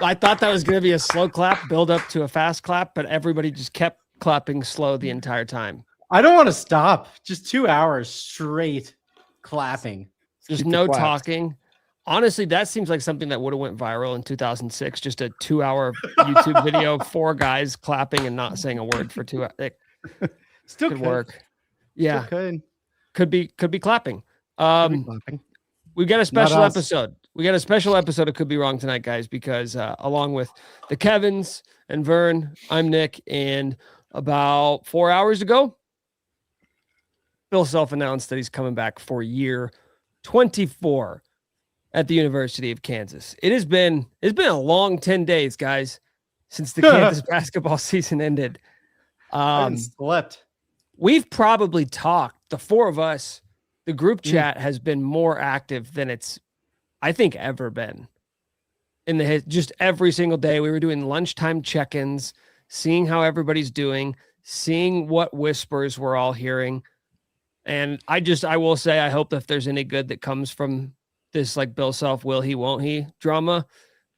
I thought that was going to be a slow clap, build up to a fast clap, but everybody just kept clapping slow the entire time. I don't want to stop. Just 2 hours straight clapping. Just no talking. Honestly, that seems like something that would have went viral in 2006. Just a 2-hour YouTube video, 4 guys clapping and not saying a word for 2 hours. Still could work. Yeah, still could be clapping. clapping. We've got a special episode. We got a special episode of Could Be Wrong tonight, guys, because along with the Kevins and Vern, I'm Nick, and about 4 hours ago, Bill Self announced that he's coming back for year 24 at the University of Kansas. It's been a long 10 days, guys, since the Kansas basketball season ended. I haven't slept. We've probably talked, the 4 of us. The group chat has been more active than it's, I think, ever been. Just every single day, we were doing lunchtime check-ins, seeing how everybody's doing, seeing what whispers we're all hearing. And I will say, I hope if there's any good that comes from this, like Bill Self, will he, won't he drama,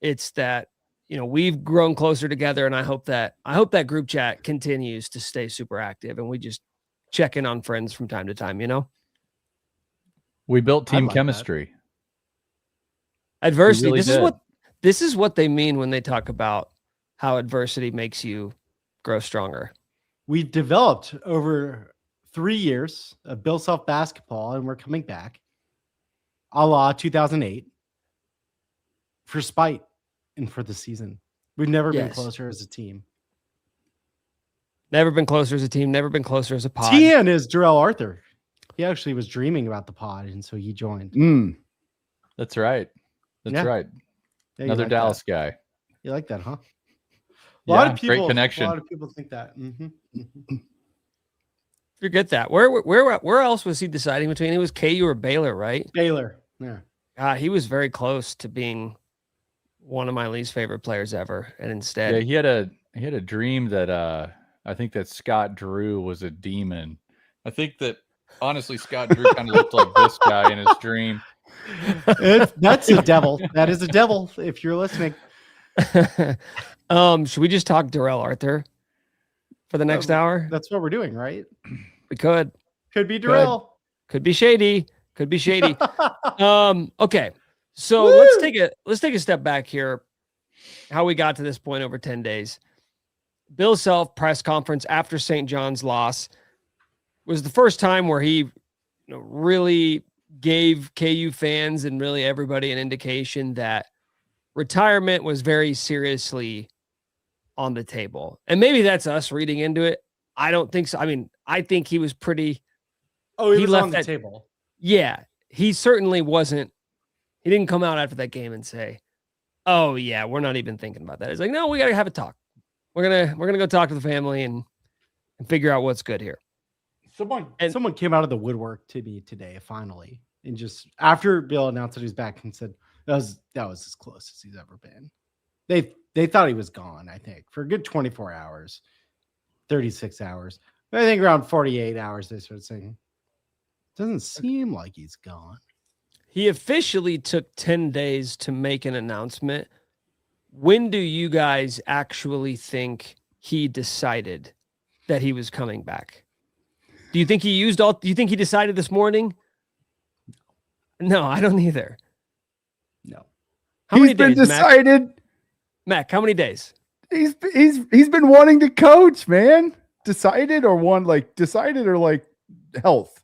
it's that, we've grown closer together, and I hope that group chat continues to stay super active, and we just check in on friends from time to time, We built team chemistry. Adversity. Really this is what they mean when they talk about how adversity makes you grow stronger. We've developed over 3 years of Bill Self basketball, and we're coming back a la 2008 for spite and for the season. We've never been closer as a team. Never been closer as a team. Never been closer as a pod. TN is Darrell Arthur. He actually was dreaming about the pod, and so he joined. That's right. That's right. Yeah, another Dallas guy. You like that, huh? A lot of people, great connection. A lot of people think that. Forget that. Where else was he deciding between? It was KU or Baylor, right? Baylor. Yeah. He was very close to being one of my least favorite players ever, and instead, he had a dream that I think that Scott Drew was a demon. I think that honestly, Scott Drew kind of looked like this guy in his dream. That's a devil. That is a devil. If you're listening. Should we just talk Darrell Arthur for the next hour? That's what we're doing, right? We could be Darrell. Could be shady. Okay. So let's take a step back here. How we got to this point over 10 days. Bill Self press conference after St. John's loss was the first time where he really gave KU fans and really everybody an indication that retirement was very seriously on the table. And maybe that's us reading into it. I don't think so. I mean, I think he was pretty. Oh, he was left on the table. Yeah, he certainly wasn't. He didn't come out after that game and say, "Oh yeah, we're not even thinking about that." It's like, no, we got to have a talk. We're gonna go talk to the family and figure out what's good here. Someone came out of the woodwork to me today, finally, and just after Bill announced that he's back and said that was as close as he's ever been. They thought he was gone, I think, for a good 24 hours, 36 hours. But I think around 48 hours they started saying, doesn't seem like he's gone. He officially took 10 days to make an announcement. When do you guys actually think he decided that he was coming back? Do you think he do you think he decided this morning? No, I don't either. No. How many days, been decided. Mac, how many days? He's been wanting to coach, man. Decided or health.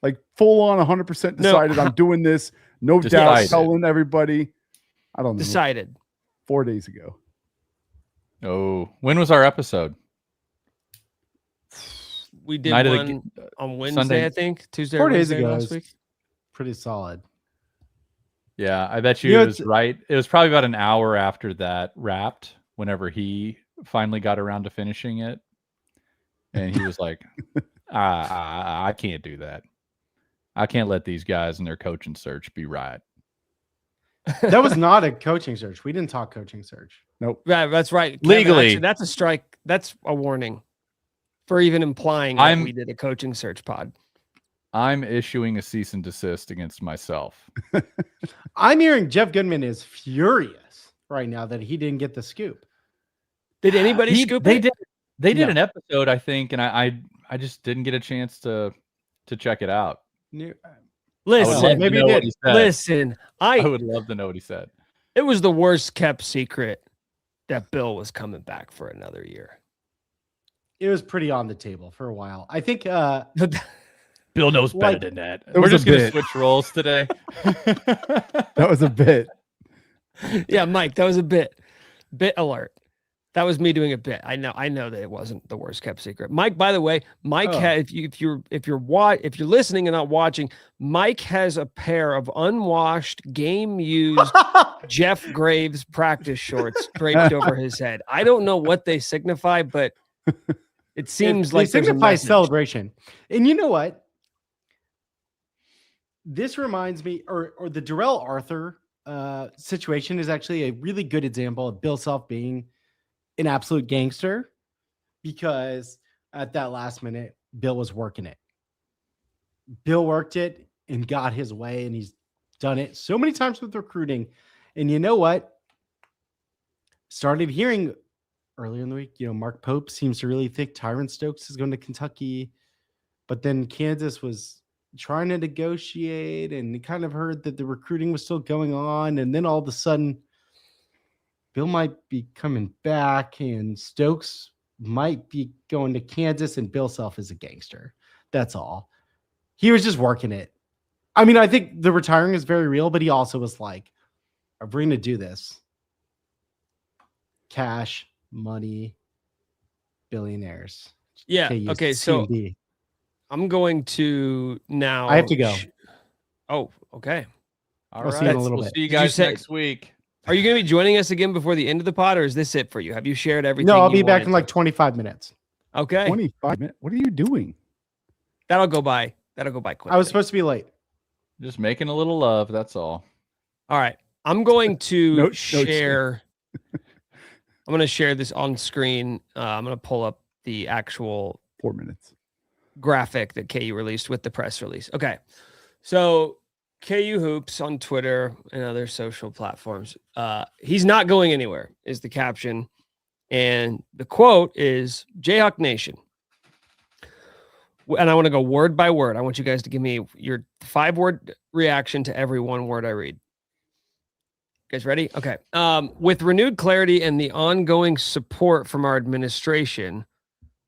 Like full on 100% decided. No, I'm doing this. No doubt telling everybody. I don't know. Decided. 4 days ago. Oh, when was our episode? We did one on Wednesday, Sunday. I think. Tuesday 4 days ago last week. Pretty solid. Yeah, I bet you it was right. It was probably about an hour after that wrapped whenever he finally got around to finishing it. And he was like, I can't do that. I can't let these guys and their coaching search be right. That was not a coaching search. We didn't talk coaching search. Nope. Right, that's right. Kevin, legally, actually, that's a strike. That's a warning for even implying that we did a coaching search pod. I'm issuing a cease and desist against myself. I'm hearing Jeff Goodman is furious right now that he didn't get the scoop. Did anybody scoop they it? did they did No. an episode, I think, and I just didn't get a chance to check it out. Listen, maybe he did. Listen, I would love to know what he said. It was the worst kept secret that Bill was coming back for another year. It was pretty on the table for a while. I think Bill knows better than that. We're We're just going to bit. switch roles today. That was a bit. Yeah, Mike, that was a bit. Bit alert. That was me doing a bit. I know that it wasn't the worst kept secret. Mike, by the way, Mike had, if you're listening and not watching, Mike has a pair of unwashed, game used Jeff Graves practice shorts draped over his head. I don't know what they signify, but it seems like they signify celebration. And you know what? This reminds me, or the Darrell Arthur situation is actually a really good example of Bill Self being an absolute gangster, because at that last minute, Bill was working it. Bill worked it and got his way, and he's done it so many times with recruiting. And you know what? Started hearing earlier in the week, Mark Pope seems to really think Tyron Stokes is going to Kentucky, but then Kansas was trying to negotiate and kind of heard that the recruiting was still going on. And then all of a sudden, Bill might be coming back and Stokes might be going to Kansas, and Bill Self is a gangster. That's all. He was just working it. I mean, I think the retiring is very real, but he also was like, we're going to do this. Cash, money, billionaires. Yeah. Okay. So I'm going to now. I have to go. Oh, okay. All right. right. See you in a little we'll bit. see you guys next week. Are you going to be joining us again before the end of the pod, or is this it for you? Have you shared everything? No, I'll be back in like 25 minutes. Okay. 25 minutes? What are you doing? That'll go by quickly. I was supposed to be late. Just making a little love. That's all. All right. I'm going to share. I'm going to share this on screen. I'm going to pull up the actual 4 minutes graphic that KU released with the press release. Okay. So KU Hoops on Twitter and other social platforms. He's not going anywhere is the caption. And the quote is Jayhawk Nation. And I want to go word by word. I want you guys to give me your 5-word reaction to every one word I read. You guys ready? Okay. With renewed clarity and the ongoing support from our administration,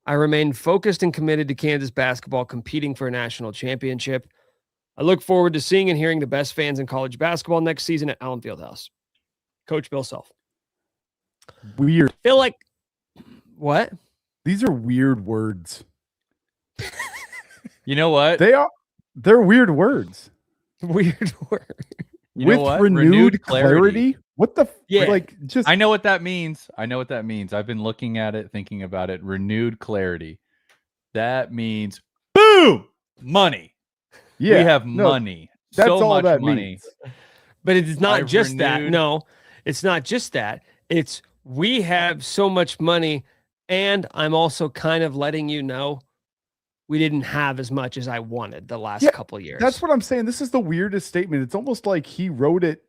I remain focused and committed to Kansas basketball competing for a national championship. I look forward to seeing and hearing the best fans in college basketball next season at Allen Fieldhouse. Coach Bill Self. Weird. Feel like what? These are weird words. You know what? They're weird words. Weird word. You know what? Renewed clarity? What the just I know what that means. I've been looking at it, thinking about it. Renewed clarity. That means boom! Money. Yeah, we have money. That's so all much that money. means. But it's not just that. No, it's not just that. It's we have so much money, and I'm also kind of letting you know we didn't have as much as I wanted the last couple of years. That's what I'm saying. This is the weirdest statement. It's almost like he wrote it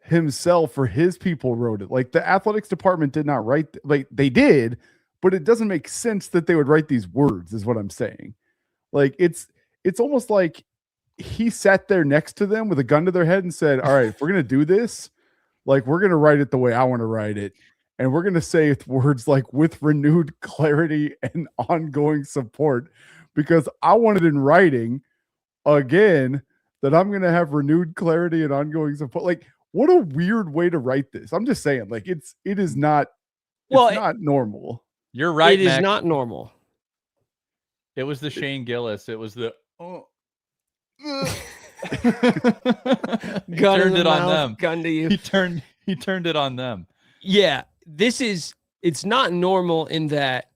himself, or his people wrote it. Like the athletics department did not write, like they did, but it doesn't make sense that they would write these words, is what I'm saying. Like it's almost like he sat there next to them with a gun to their head and said, all right, if we're going to do this, like we're going to write it the way I want to write it. And we're going to say words like with renewed clarity and ongoing support, because I want it in writing again that I'm going to have renewed clarity and ongoing support. Like, what a weird way to write this. I'm just saying, like, it is not, not normal. You're right. It is not normal. It was the Shane Gillis. It was the he turned it on them. Gun to you. He turned it on them. Yeah, it's not normal in that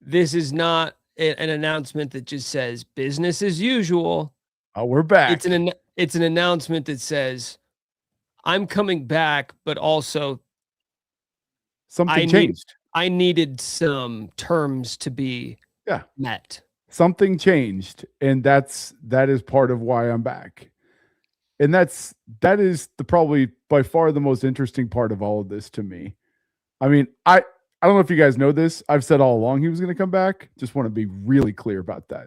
this is not an announcement that just says business as usual. Oh, we're back. It's an announcement that says I'm coming back, but also something changed. I needed some terms to be met. Something changed, and that is part of why I'm back. And that is probably by far the most interesting part of all of this to me. I mean, I don't know if you guys know this. I've said all along he was going to come back. Just want to be really clear about that.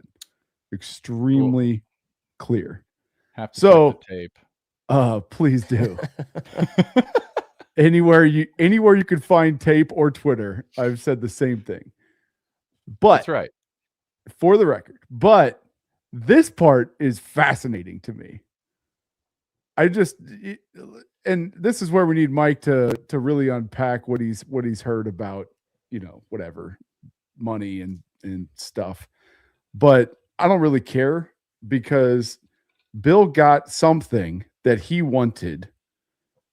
Extremely clear. Have to So check the tape. Please do. Anywhere you could find tape or Twitter, I've said the same thing. But that's right. For the record. But this part is fascinating to me. And this is where we need Mike to really unpack what he's heard about, whatever, money and stuff. But I don't really care because Bill got something that he wanted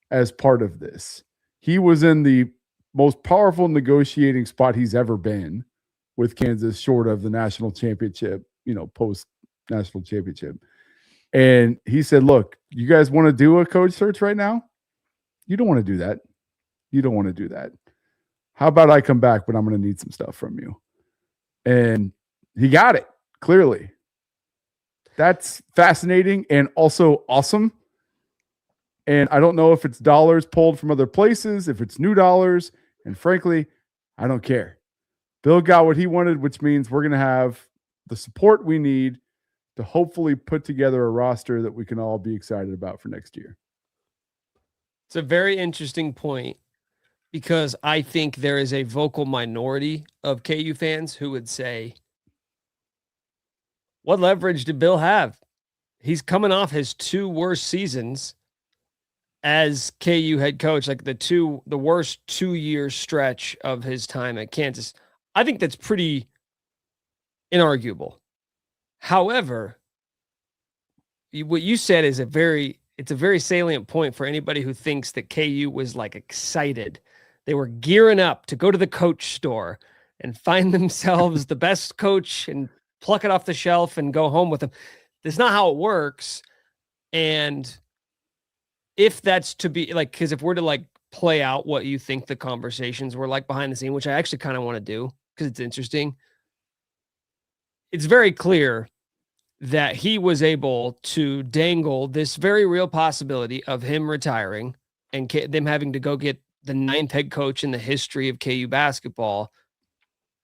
as part of this. He was in the most powerful negotiating spot he's ever been with Kansas, short of the national championship, post national championship. And he said, look, you guys want to do a coach search right now? You don't want to do that. You don't want to do that. How about I come back, but I'm going to need some stuff from you. And he got it, clearly. That's fascinating and also awesome. And I don't know if it's dollars pulled from other places, if it's new dollars. And frankly, I don't care. Bill got what he wanted, which means we're going to have the support we need to hopefully put together a roster that we can all be excited about for next year. It's a very interesting point because I think there is a vocal minority of KU fans who would say, what leverage did Bill have? He's coming off his 2 worst seasons as KU head coach, like the worst 2-year stretch of his time at Kansas. I think that's pretty inarguable. However, what you said is it's a very salient point for anybody who thinks that KU was like excited. They were gearing up to go to the coach store and find themselves the best coach and pluck it off the shelf and go home with them. That's not how it works. And if that's to be like, because if we're to like play out what you think the conversations were like behind the scene, which I actually kind of want to do because it's interesting, it's very clear that he was able to dangle this very real possibility of him retiring and them having to go get the 9th head coach in the history of KU basketball.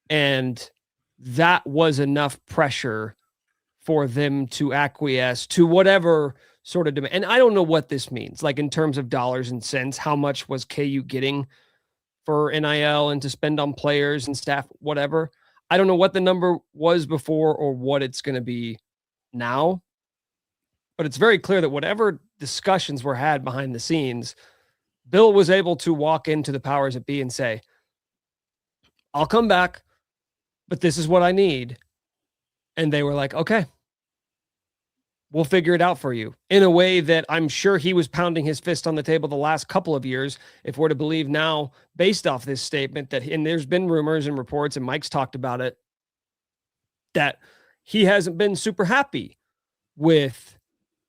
And that was enough pressure for them to acquiesce to whatever sort of demand. And I don't know what this means, like in terms of dollars and cents, how much was KU getting for NIL and to spend on players and staff, whatever. I don't know what the number was before or what it's going to be now, but it's very clear that whatever discussions were had behind the scenes, Bill was able to walk into the powers that be and say, I'll come back, but this is what I need. And they were like, okay, we'll figure it out for you, in a way that I'm sure he was pounding his fist on the table the last couple of years, if we're to believe now, based off this statement, that, and there's been rumors and reports, and Mike's talked about it, that he hasn't been super happy with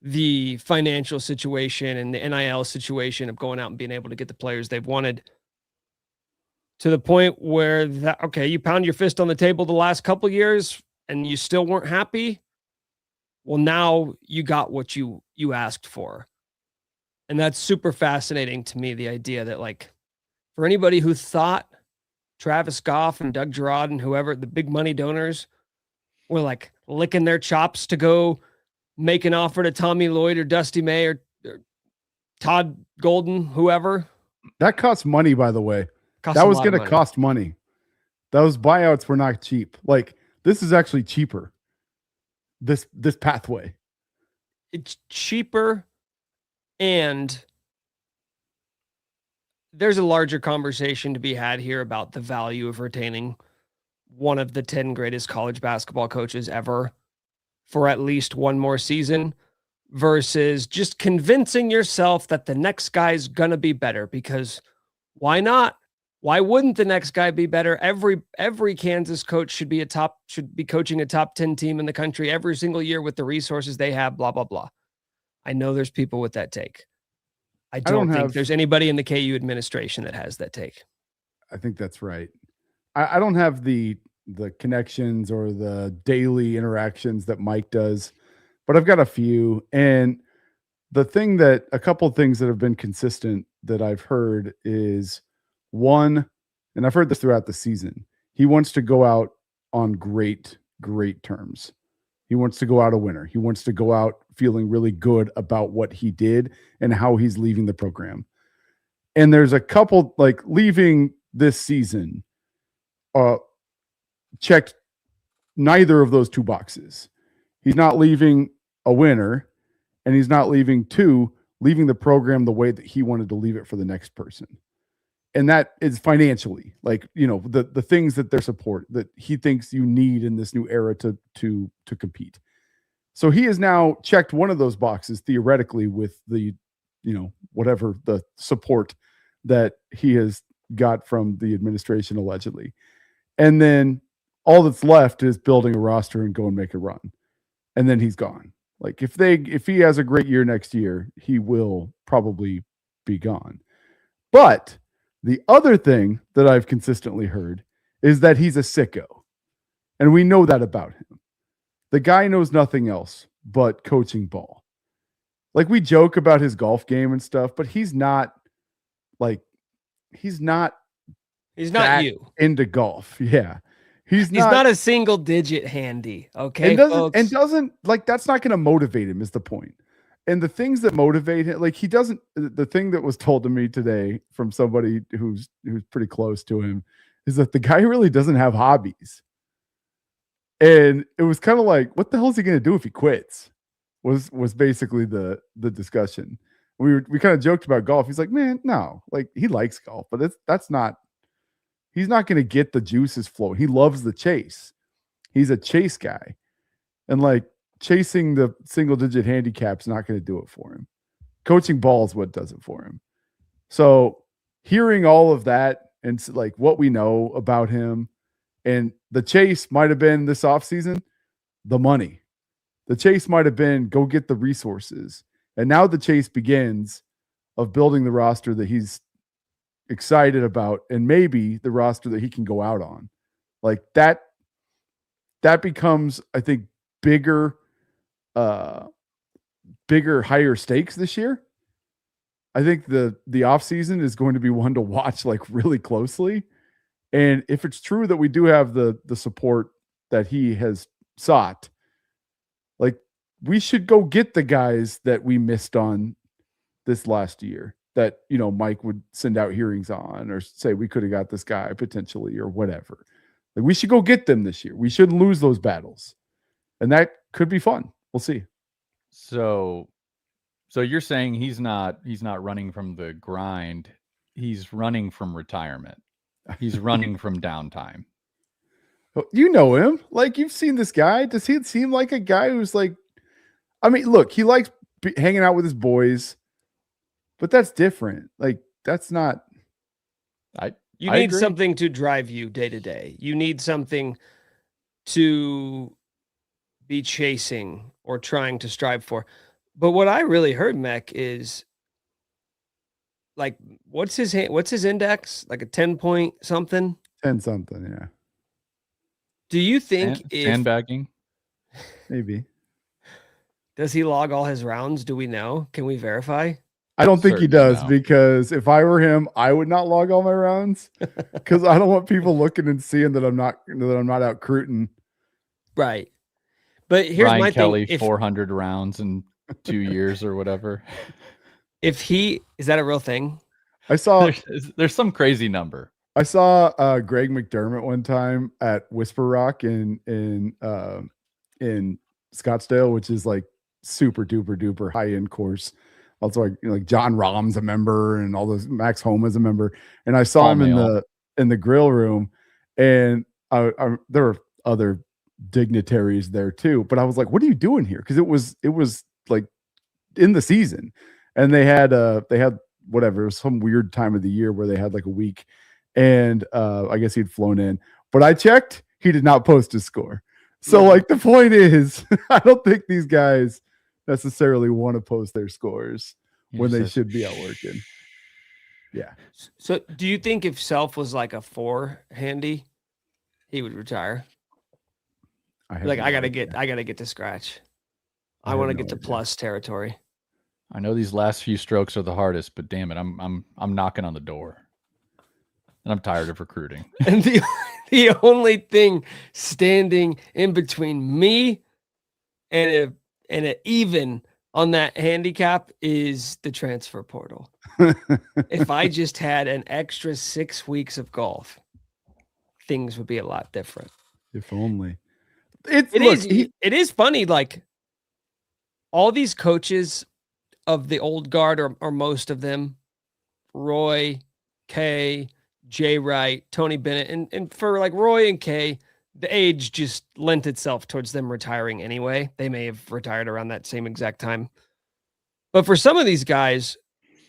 the financial situation and the NIL situation of going out and being able to get the players they've wanted, to the point where that, okay, you pound your fist on the table the last couple of years and you still weren't happy. Well, now you got what you asked for. And that's super fascinating to me, the idea that, like, for anybody who thought Travis Goff and Doug Girard and whoever, the big money donors, were like licking their chops to go make an offer to Tommy Lloyd or Dusty May or Todd Golden, whoever. That costs money, by the way. That was going to cost money. Those buyouts were not cheap. Like, this is actually cheaper. This pathway. It's cheaper, and there's a larger conversation to be had here about the value of retaining one of the 10 greatest college basketball coaches ever for at least one more season, versus just convincing yourself that the next guy's gonna be better, because why not? Why wouldn't the next guy be better? Every Kansas coach should be coaching a top 10 team in the country every single year with the resources they have, blah, blah, blah. I know there's people with that take. I don't think there's anybody in the KU administration that has that take. I think that's right. I don't have the connections or the daily interactions that Mike does, but I've got a few. And a couple of things that have been consistent that I've heard is one, and I've heard this throughout the season. He wants to go out on great terms. He wants to go out a winner. He wants to go out feeling really good about what he did and how he's leaving the program. And there's a couple, like leaving this season, checked neither of those two boxes. He's not leaving a winner, and he's not leaving the program the way that he wanted to leave it for the next person. And that is financially, like, the things that they're support that he thinks you need in this new era to compete. So he has now checked one of those boxes theoretically with the, whatever the support that he has got from the administration allegedly. And then all that's left is building a roster and go and make a run. And then he's gone. Like if he has a great year next year, he will probably be gone. But the other thing that I've consistently heard is that he's a sicko. And we know that about him. The guy knows nothing else but coaching ball. Like we joke about his golf game and stuff, but he's not you into golf. Yeah. He's not a single digit handy. Okay. And doesn't like, that's not going to motivate him is the point. And the things that motivate him, like the thing that was told to me today from somebody who's pretty close to him is that the guy really doesn't have hobbies. And it was kind of like, what the hell is he going to do if he quits? Was basically the discussion. We kind of joked about golf. He's like, man, no, like he likes golf, but he's not going to get the juices flowing. He loves the chase. He's a chase guy. And like chasing the single digit handicap's not going to do it for him. Coaching ball is what does it for him. So hearing all of that and like what we know about him, and the chase might have been this offseason, the money. The chase might have been go get the resources. And now the chase begins of building the roster that he's excited about, and maybe the roster that he can go out on. Like that becomes, I think, bigger, higher stakes this year. I think the offseason is going to be one to watch like really closely. And if it's true that we do have the support that he has sought, like we should go get the guys that we missed on this last year that, Mike would send out hearings on or say we could have got this guy potentially or whatever. Like we should go get them this year. We shouldn't lose those battles. And that could be fun. We'll see. So you're saying he's not running from the grind. He's running from retirement. He's running from downtime. You know him. Like you've seen this guy. Does he seem like a guy who's like, I mean, look, he likes hanging out with his boys, but that's different. Like that's not. You need something to drive you day to day. You need something to be chasing or trying to strive for. But what I really heard, Mech, is like, what's his index? Like a 10 point something? 10 something, yeah. Do you think sandbagging? Maybe. Does he log all his rounds? Do we know? Can we verify? I don't think he does, because if I were him, I would not log all my rounds because I don't want people looking and seeing that I'm not out recruiting. Right. But here's Ryan my Kelly, thing. 400 rounds in 2 years or whatever. Is that a real thing? I saw there's some crazy number. I saw Greg McDermott one time at Whisper Rock in Scottsdale, which is like super duper duper high end course. Also, like John Rahm's a member, and all those Max Homa's a member. And I saw him in the grill room, and there were other dignitaries there too. But I was like, "What are you doing here?" Because it was like in the season, and they had whatever, it was some weird time of the year where they had like a week, and I guess he'd flown in. But I checked, he did not post his score. So like the point is, I don't think these guys necessarily want to post their scores when they should be out working. Yeah. So do you think if Self was like a 4 handy, he would retire? I gotta get to scratch. I want to get to plus territory. I know these last few strokes are the hardest, but damn it, I'm knocking on the door. And I'm tired of recruiting. And the only thing standing in between me and a even on that handicap is the transfer portal. If I just had an extra 6 weeks of golf, things would be a lot different. If only. It is funny, like all these coaches of the old guard, or most of them, Roy, Kay, Jay Wright, Tony Bennett, and for like Roy and Kay, the age just lent itself towards them retiring anyway. They may have retired around that same exact time. But for some of these guys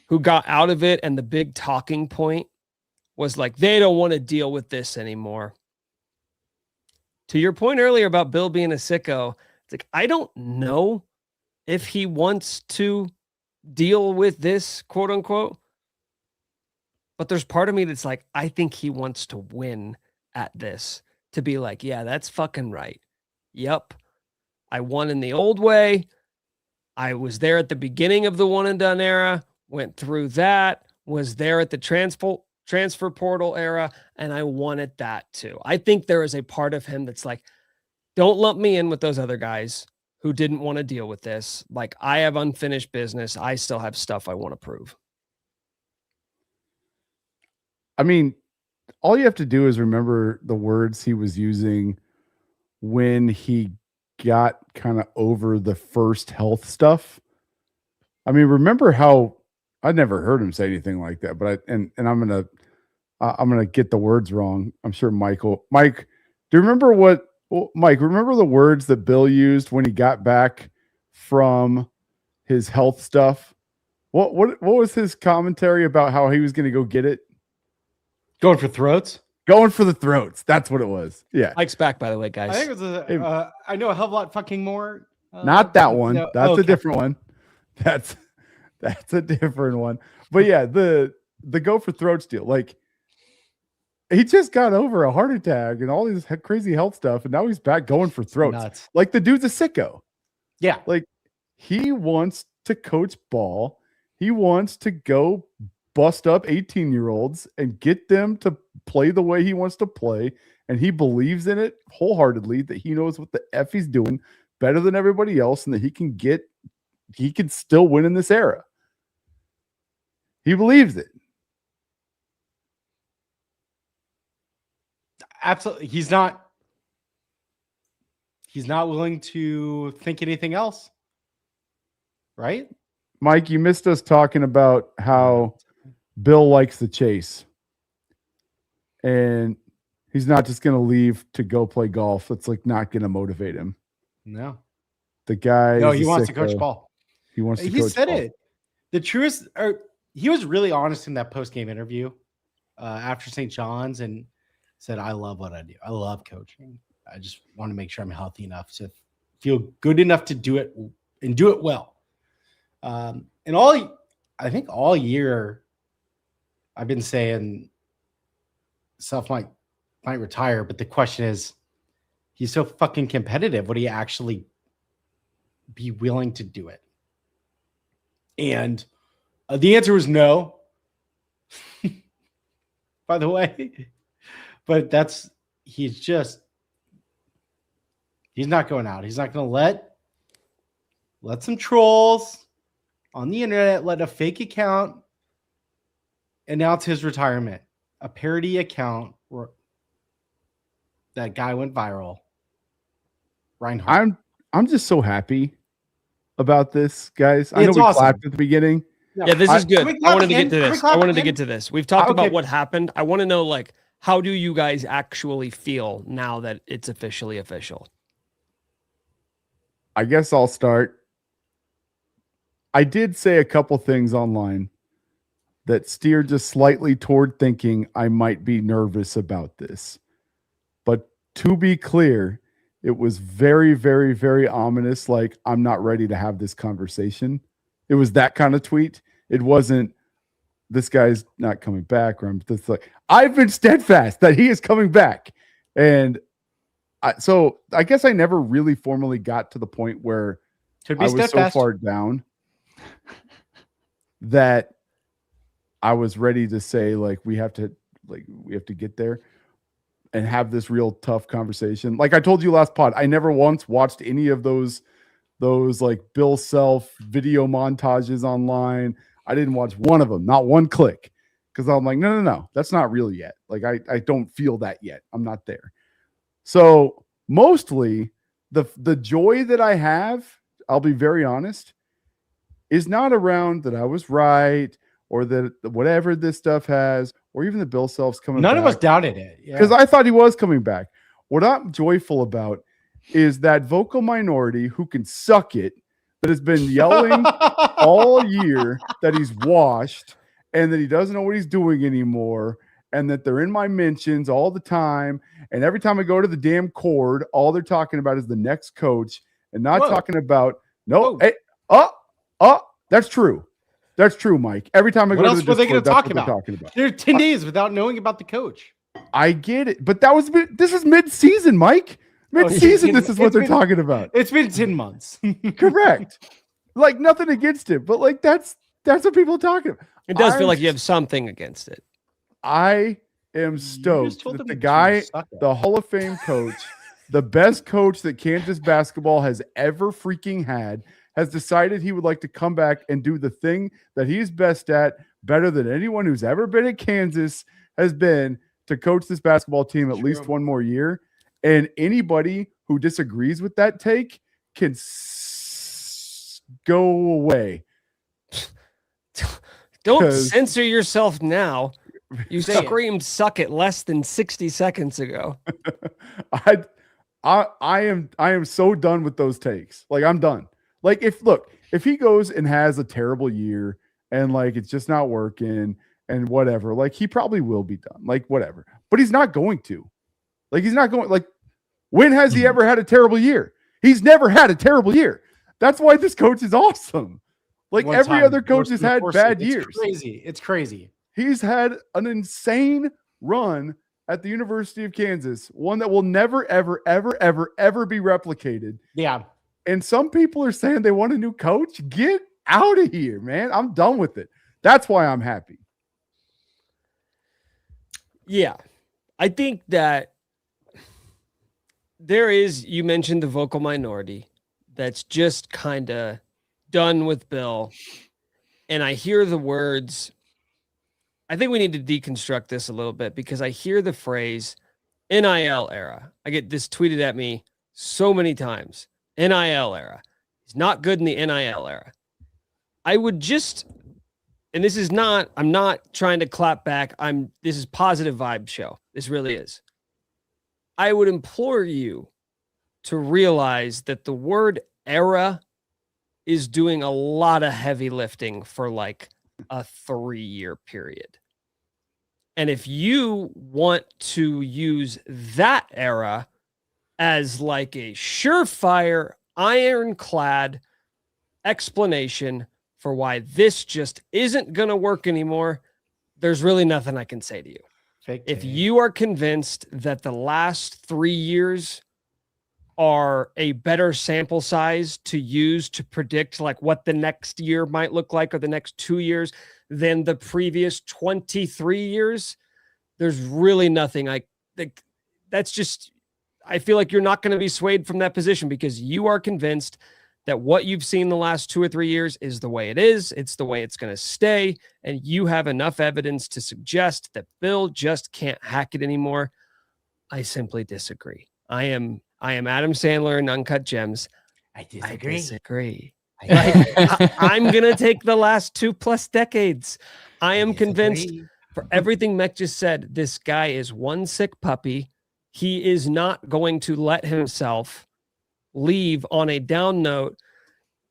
who got out of it, and the big talking point was like, they don't want to deal with this anymore. To your point earlier about Bill being a sicko, it's like, I don't know if he wants to deal with this, quote unquote. But there's part of me that's like, I think he wants to win at this, to be like, yeah, that's fucking right. Yep. I won in the old way. I was there at the beginning of the one and done era, went through that, was there at the transfer portal era, and I won at that too. I think there is a part of him that's like, don't lump me in with those other guys who didn't want to deal with this. Like, I have unfinished business. I still have stuff I want to prove. I mean, all you have to do is remember the words he was using when he got kind of over the first health stuff. I mean, remember how I never heard him say anything like that, but I'm gonna get the words wrong. I'm sure Mike, do you remember Mike, remember the words that Bill used when he got back from his health stuff? What was his commentary about how he was going to go get it? Going for throats? Going for the throats. That's what it was. Yeah. Mike's back, by the way, guys. I think it was I know a hell of a lot fucking more. Not that one. No, that's okay. a different one. That's a different one. But yeah, the go for throats deal. Like, he just got over a heart attack and all these crazy health stuff, and now he's back going for throats. Nuts. Like, the dude's a sicko. Yeah. Like, he wants to coach ball. He wants to go bust up 18-year-olds and get them to play the way he wants to play. And he believes in it wholeheartedly, that he knows what the F he's doing better than everybody else, and that he can still win in this era. He believes it. Absolutely. He's not willing to think anything else. Right? Mike, you missed us talking about how Bill likes the chase. And he's not just going to leave to go play golf. It's like not going to motivate him. No. The guy. No, he wants to coach ball. He wants to coach ball. He said it. The truest, he was really honest in that post-game interview after St. John's, and said, I love what I do. I love coaching. I just want to make sure I'm healthy enough to feel good enough to do it and do it well. And I think all year I've been saying Self might retire, but the question is, he's so fucking competitive. Would he actually be willing to do it? And the answer was no, by the way. But he's not going out. He's not going to let some trolls on the internet, let a fake account announce his retirement. A parody account where that guy went viral. Reinhardt. I'm just so happy about this, guys. I know It's we awesome. clapped at the beginning. Yeah, this is good. Can we I wanted to clap get to again? this. Can we I clap wanted to again? get to this. We've talked Okay. about what happened. I want to know, like, how do you guys actually feel now that it's officially official? I guess I'll start. I did say a couple things online that steered just slightly toward thinking I might be nervous about this. But to be clear, it was very, very, very ominous. Like, I'm not ready to have this conversation. It was that kind of tweet. It wasn't, this guy's not coming back. Or I'm just like, I've been steadfast that he is coming back. And so I guess I never really formally got to the point where Could be I was steadfast. so far down. that I was ready to say, like, we have to get there and have this real tough conversation. Like I told you last pod, I never once watched any of those like Bill Self video montages online. I didn't watch one of them, not one click, because I'm like, no, that's not real yet. Like I don't feel that yet. I'm not there. So mostly the joy that I have, I'll be very honest, is not around that I was right or that whatever this stuff has, or even the Bill Self's coming back. None of us doubted it. Because I thought he was coming back. What I'm joyful about is that vocal minority who can suck it, that has been yelling all year that he's washed and that he doesn't know what he's doing anymore, and that they're in my mentions all the time. And every time I go to the damn cord, all they're talking about is the next coach and not talking about that's true. That's true, Mike. Every time I go to the Discord, what else were they going to talk they're about? talking about. They're 10 days without knowing about the coach. I get it, but this is mid-season, Mike. Mid-season, this is what they're talking about. It's been 10 months. Correct. Like, nothing against it, but like that's what people are talking about. It does feel like you have something against it. I am stoked that the guy, the Hall of Fame coach, the best coach that Kansas basketball has ever freaking had, has decided he would like to come back and do the thing that he's best at, better than anyone who's ever been at Kansas has been, to coach this basketball team at least one more year. And anybody who disagrees with that take can go away. Don't censor yourself now. You Say screamed "suck it" less than 60 seconds ago. I am so done with those takes. Like, I'm done. Like, if he goes and has a terrible year and like it's just not working and whatever, like he probably will be done. Like, whatever. But he's not going to. Like, he's not going. Like, when has he ever had a terrible year? He's never had a terrible year. That's why this coach is awesome. Like, every other coach has had bad years. It's crazy. He's had an insane run at the University of Kansas, one that will never, ever, ever, ever, ever be replicated. Yeah. And some people are saying they want a new coach. Get out of here, man. I'm done with it. That's why I'm happy. Yeah. I think that you mentioned the vocal minority that's just kind of done with Bill. And I hear the words. I think we need to deconstruct this a little bit, because I hear the phrase NIL era. I get this tweeted at me so many times. NIL era. He's not good in the NIL era. I would just, and this is not, I'm not trying to clap back. This is positive vibe show. This really is. I would implore you to realize that the word era is doing a lot of heavy lifting for like a 3-year period. And if you want to use that era as like a surefire, ironclad explanation for why this just isn't going to work anymore, there's really nothing I can say to you. If you are convinced that the last 3 years are a better sample size to use to predict like what the next year might look like, or the next 2 years, than the previous 23 years, there's really nothing I think. That's just, I feel like you're not going to be swayed from that position, because you are convinced that what you've seen the last 2 or 3 years is the way it is. It's the way it's going to stay. And you have enough evidence to suggest that Bill just can't hack it anymore. I simply disagree. I am Adam Sandler in Uncut Gems. I disagree. I'm going to take the last 2+ decades. I am convinced, for everything Mech just said, this guy is one sick puppy. He is not going to let himself leave on a down note.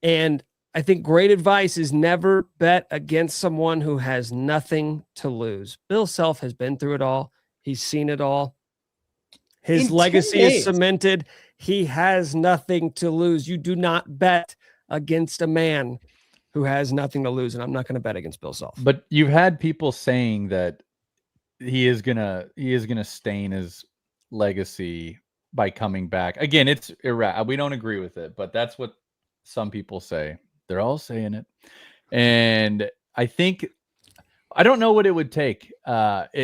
And I think great advice is never bet against someone who has nothing to lose. Bill Self has been through it all. He's seen it all. His legacy is cemented. He has nothing to lose. You do not bet against a man who has nothing to lose. And I'm not going to bet against Bill Self. But you've had people saying that he is gonna stain his legacy by coming back. Again, it's we don't agree with it, but that's what some people say. They're all saying it. And I think I don't know what it would take.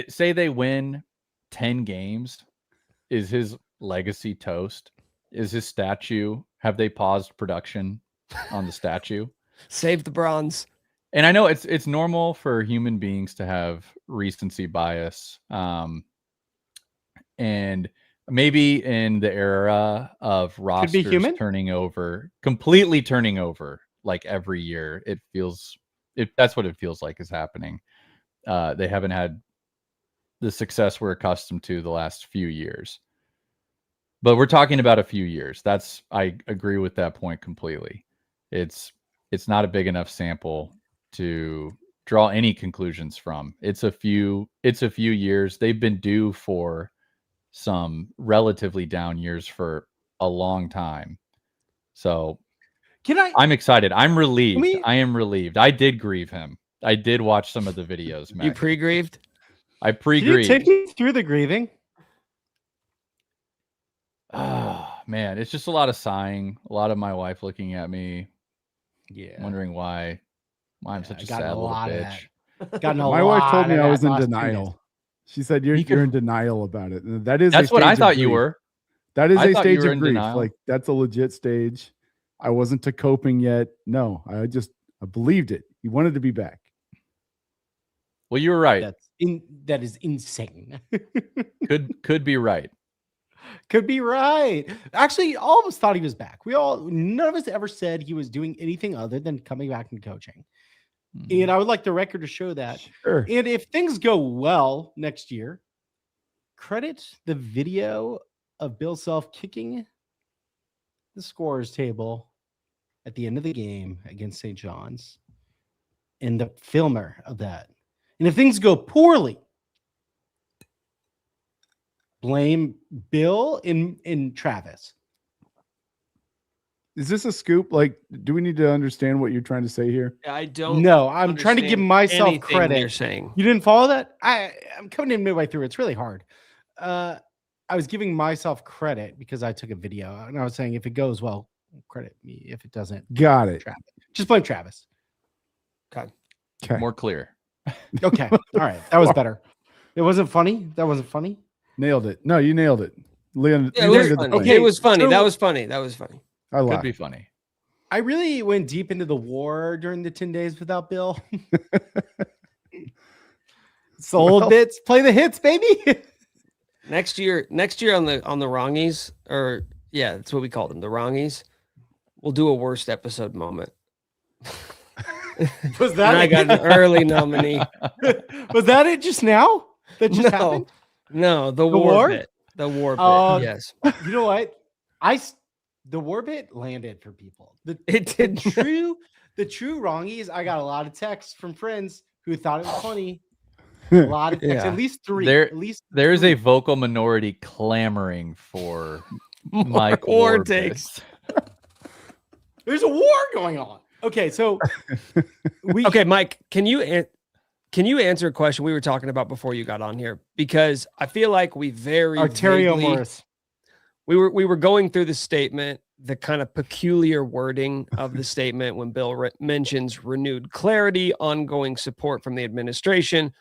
Say they win 10 games. Is his legacy toast? Is his statue? Have they paused production on the statue? Save the bronze. And I know it's normal for human beings to have recency bias. And maybe in the era of rosters completely turning over like every year, that's what it feels like is happening. They haven't had the success we're accustomed to the last few years. But we're talking about a few years. I agree with that point completely. It's not a big enough sample to draw any conclusions from. It's a few years. They've been due for some relatively down years for a long time. So I'm excited. I'm relieved. I am relieved. I did grieve him. I did watch some of the videos, Mac. You pre-grieved? I pre-grieved. Can you take me through the grieving? Oh, man. It's just a lot of sighing. A lot of my wife looking at me. Yeah. Wondering why I'm such a sad little bitch. My wife told me I was in denial. She said you're in denial about it. And that's what I thought you were. That is a stage of grief. Denial. Like that's a legit stage. I wasn't to coping yet. No, I believed it. He wanted to be back. Well, you were right. That is insane. Could be right. Could be right. Actually, all of us thought he was back. None of us ever said he was doing anything other than coming back and coaching. And I would like the record to show that. Sure. And if things go well next year, credit the video of Bill Self kicking the scorers table at the end of the game against St. John's and the filmer of that. And if things go poorly, blame Bill and Travis. Is this a scoop? Like, do we need to understand what you're trying to say here? I don't. No, I'm trying to give myself credit. You're saying you didn't follow that? I'm coming in midway through. It's really hard. I was giving myself credit because I took a video and I was saying if it goes well, credit me. If it doesn't, got it. Travis. Just blame Travis. Okay. More clear. Okay. All right. That was better. It wasn't funny. That wasn't funny. Nailed it. No, you nailed it. Leon. Yeah, it was funny. That was funny. I laughed. Could be funny. I really went deep into the war during the 10 days without Bill. Sold bits, play the hits, baby. Next year on the Wrongies, or yeah, that's what we called them, the Wrongies. We'll do a worst episode moment. Was that? I got an early nominee. Was that it just now? That just happened? No, the war bit. The war bit. Yes. You know what? The war bit landed for people. It did. The true wrongies. I got a lot of texts from friends who thought it was funny. A lot of texts, at least three. There's a vocal minority clamoring for Mike war takes. There's a war going on. Okay, so okay, Mike, can you answer a question we were talking about before you got on here? Because I feel like we Arterio Morris. We were going through the statement, the kind of peculiar wording of the statement when Bill mentions renewed clarity, ongoing support from the administration.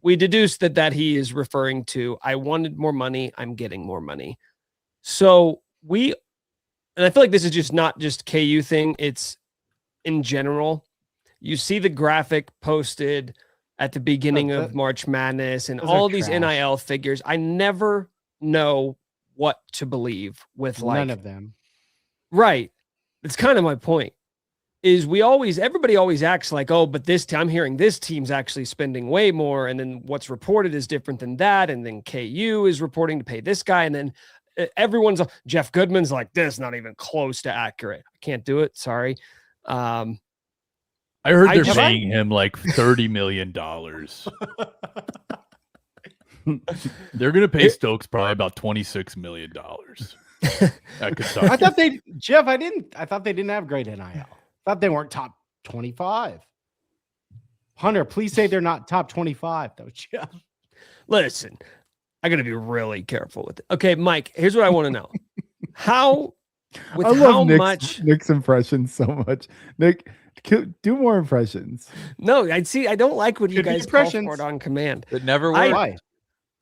We deduced that he is referring to, I wanted more money, I'm getting more money. So and I feel like this is just not just KU thing, it's in general. You see the graphic posted at the beginning of March Madness and all these NIL figures. I never know what to believe with none of them. Right. It's kind of my point. Is everybody always acts like, oh, but I'm hearing this team's actually spending way more, and then what's reported is different than that, and then KU is reporting to pay this guy, and then Jeff Goodman's like, this not even close to accurate. I can't do it. Sorry. I heard they're paying him like $30 million. They're gonna pay Stokes probably about $26 million. I thought I thought they didn't have great NIL. I thought they weren't top 25. Hunter, please say they're not top 25 though, Jeff. Listen, I gotta be really careful with it. Okay, Mike, here's what I want to know. Nick's impression so much. Nick, Do more impressions. No, I see. I don't like when you Could be guys call for impressions. it on command. It never I- worked. Why?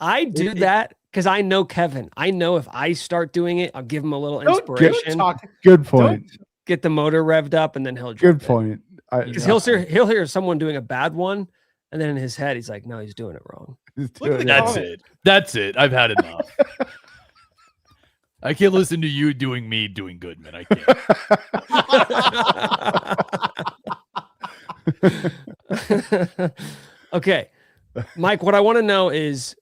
I do that because I know Kevin. I know if I start doing it, I'll give him a little Don't inspiration, talk. Good point. get the motor revved up, and then he'll Good jump in. point. Because he'll hear someone doing a bad one, and then in his head he's like, "No, he's doing it wrong." Look at the That's comment. it. That's it. I've had enough. I can't listen to you doing me doing good, man. I can't. Okay, Mike, what I want to know is,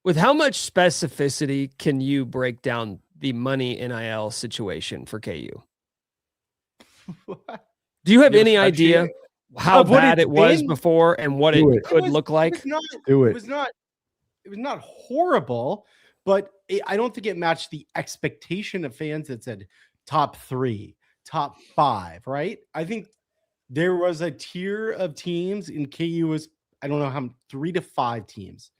with how much specificity can you break down the money NIL situation for KU? Do you have You any actually- idea how Of what bad it's it was been? before and what Do it it. could was- look like? Do It it. was not horrible, but I don't think it matched the expectation of fans that said top 3, top 5, right? I think there was a tier of teams in KU was, I don't know how 3 to 5 teams,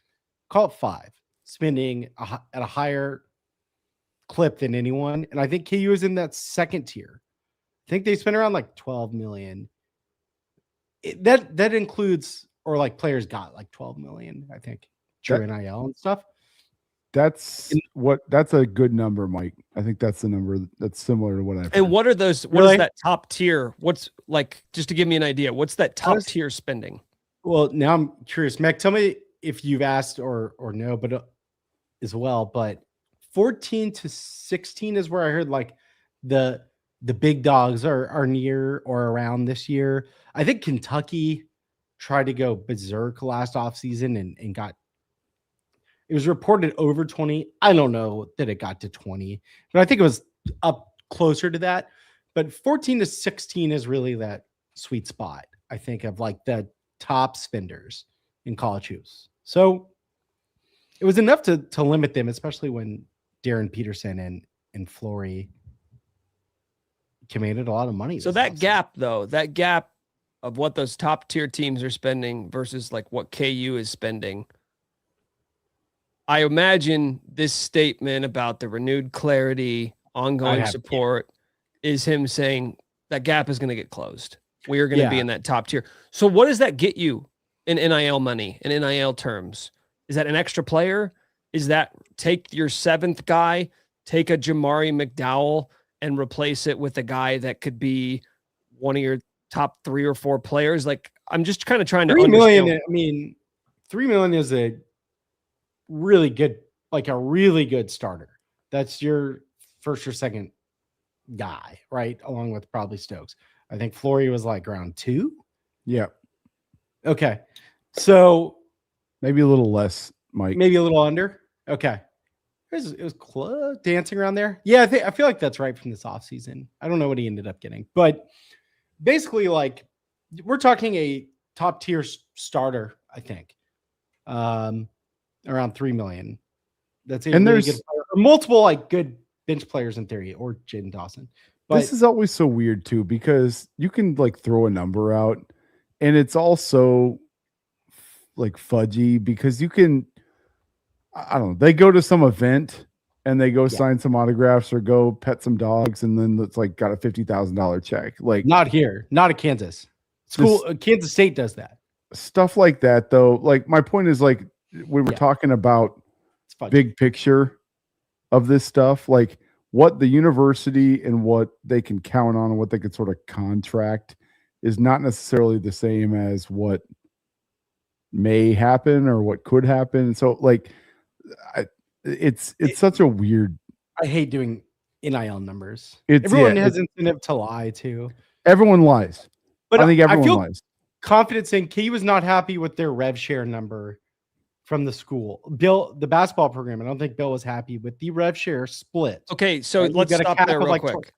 call it 5, spending at a higher clip than anyone. And I think KU is in that second tier. I think they spent around like 12 million. That includes, or like players got like 12 million, I think, through NIL and stuff. That's a good number, Mike. I think that's the number that's similar to what I've heard. And what are those? What Really? is that top tier? What's like, just to give me an idea, what's that top Honest- tier spending? Well, now I'm curious. Mac, tell me if you've asked or no, but as well. But 14 to 16 is where I heard like the big dogs are near or around this year. I think Kentucky tried to go berserk last offseason and got, it was reported over 20. I don't know that it got to 20, but I think it was up closer to that. But 14 to 16 is really that sweet spot, I think, of like the top spenders in college hoops. So it was enough to limit them, especially when Darren Peterson and Flory commanded a lot of money. So this that offseason. gap, though, that gap of what those top tier teams are spending versus like what KU is spending, I imagine this statement about the renewed clarity, ongoing support is him saying that gap is going to get closed. We are going to be in that top tier. So what does that get you in NIL money, in NIL terms? Is that an extra player? Is that take your 7th guy, take a Jamari McDowell and replace it with a guy that could be one of your top 3 or 4 players? Like, I'm just kind of trying to 3 million. understand. I mean, 3 million is a really good, like a really good starter. That's your first or second guy, right? Along with probably Stokes. I think Flory was like around 2. Yeah, Okay. So maybe a little less, Mike. maybe a little under. Okay. It was close, dancing around there. Yeah, I feel like that's right from this offseason. I don't know what he ended up getting, but basically, like, we're talking a top tier starter, I think. Around 3 million. That's And really there's good player. Multiple like good bench players in theory, or Jaden Dawson. But this is always so weird too, because you can like throw a number out and it's also like fudgy because you can, I don't know, they go to some event and they go sign some autographs or go pet some dogs and then it's like got a $50,000 check. Like, not here, not at Kansas. Kansas State does that. Stuff like that though. Like, my point is, like, we were talking about big picture of this stuff, like what the university and what they can count on and what they could sort of contract is not necessarily the same as what may happen or what could happen. So like, it's such a weird. I hate doing NIL numbers. It's, Everyone has incentive to lie too. Everyone lies. But I think everyone feel lies. confident saying KU was not happy with their rev share number from the school. Bill, the basketball program, I don't think Bill was happy with the rev share split. Okay, so And you let's got a stop cap there of real like quick.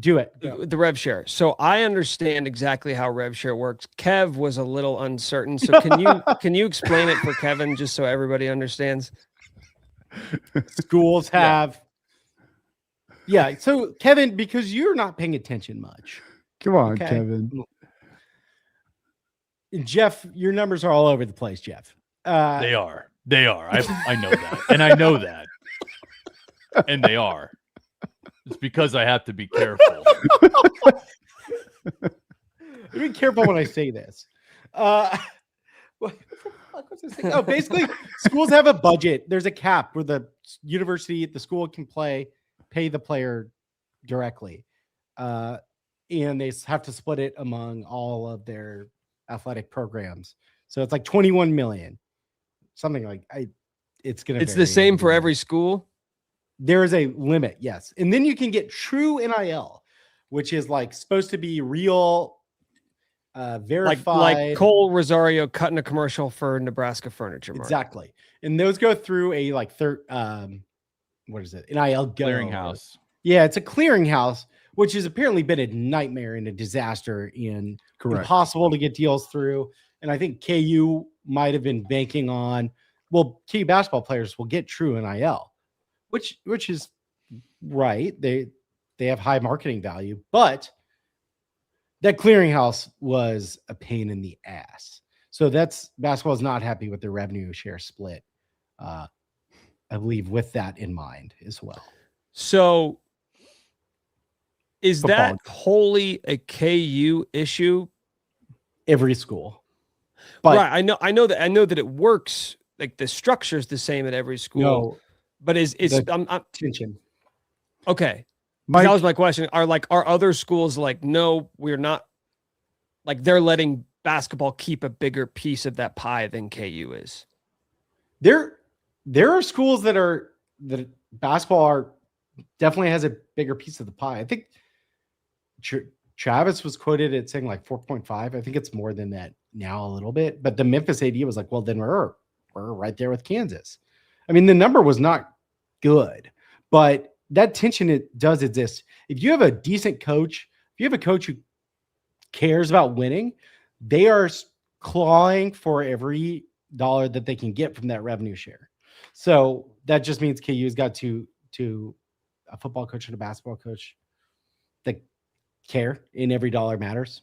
Do it. The rev share. So I understand exactly how rev share works. Kev was a little uncertain. So can you explain it for Kevin just so everybody understands? Schools have. Yeah. So Kevin, because you're not paying attention much. Come on, Okay. Kevin. Jeff, your numbers are all over the place, Jeff. They are. I know that. And I know that. And they are. It's because I have to be careful. Be careful when I say this. What was I saying? Oh, basically, schools have a budget. There's a cap where the school can pay the player directly. And they have to split it among all of their athletic programs. So it's like 21 million, something like it's the same for every school. There is a limit, yes. And then you can get true NIL, which is like supposed to be real, verified. Like Cole Rosario cutting a commercial for Nebraska Furniture Mart. Exactly. And those go through a like what is it? NIL clearinghouse. Yeah, it's a clearinghouse, which has apparently been a nightmare and a disaster and impossible to get deals through. And I think KU might have been banking on, well, KU basketball players will get true NIL, which is right. They have high marketing value, but that clearinghouse was a pain in the ass. So basketball is not happy with their revenue share split. I believe with that in mind as well. So is that wholly a KU issue? Every school. But right. I know that it works. Like the structure is the same at every school. No, but I'm tension. Okay. That was my question. Are other schools like, no, we're not, like they're letting basketball keep a bigger piece of that pie than KU is? There are schools that basketball definitely has a bigger piece of the pie. I think Travis was quoted at saying like 4.5. I think it's more than that now a little bit, but the Memphis AD was like, well, then we're right there with Kansas. I mean, the number was not good, but that tension, it does exist. If you have a decent coach, if you have a coach who cares about winning, they are clawing for every dollar that they can get from that revenue share. So that just means KU's got to a football coach and a basketball coach that care, and every dollar matters.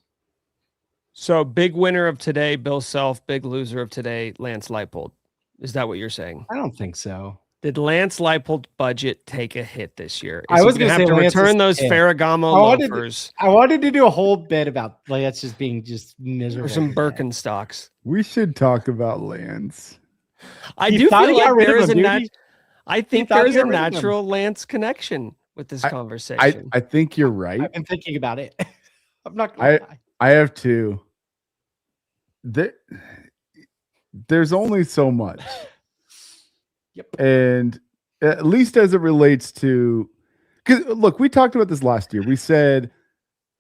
So big winner of today, Bill Self. Big loser of today, Lance Leipold. Is that what you're saying? I don't think so. Did Lance Leipold's budget take a hit this year? I was going to have to return those Ferragamo loafers. I wanted to do a whole bit about Lance just being miserable. Or some Birkenstocks. We should talk about Lance. I do feel like there is I think there is a natural Lance connection with this conversation. I think you're right. I've been thinking about it. I'm not going to lie. I have to. There's only so much. Yep. And at least as it relates to, because look, we talked about this last year. We said,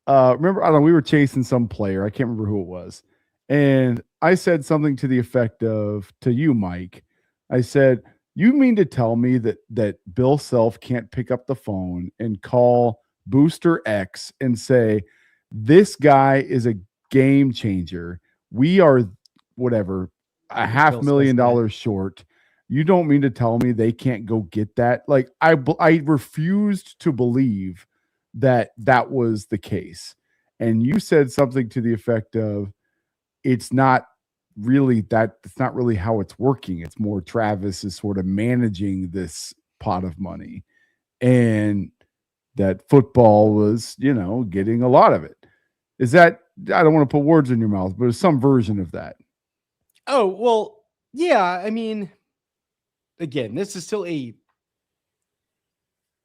remember, I don't know, we were chasing some player. I can't remember who it was. And I said something to the effect of, to you, Mike, I said, you mean to tell me that Bill Self can't pick up the phone and call Booster X and say, this guy is a game changer. We are whatever, $500,000 short. You don't mean to tell me they can't go get that? Like I refused to believe that was the case. And you said something to the effect of, it's not really how it's working. It's more Travis is sort of managing this pot of money, and that football was, getting a lot of it. Is that, I don't want to put words in your mouth, but it's some version of that. Oh, well, yeah. I mean, again, this is still a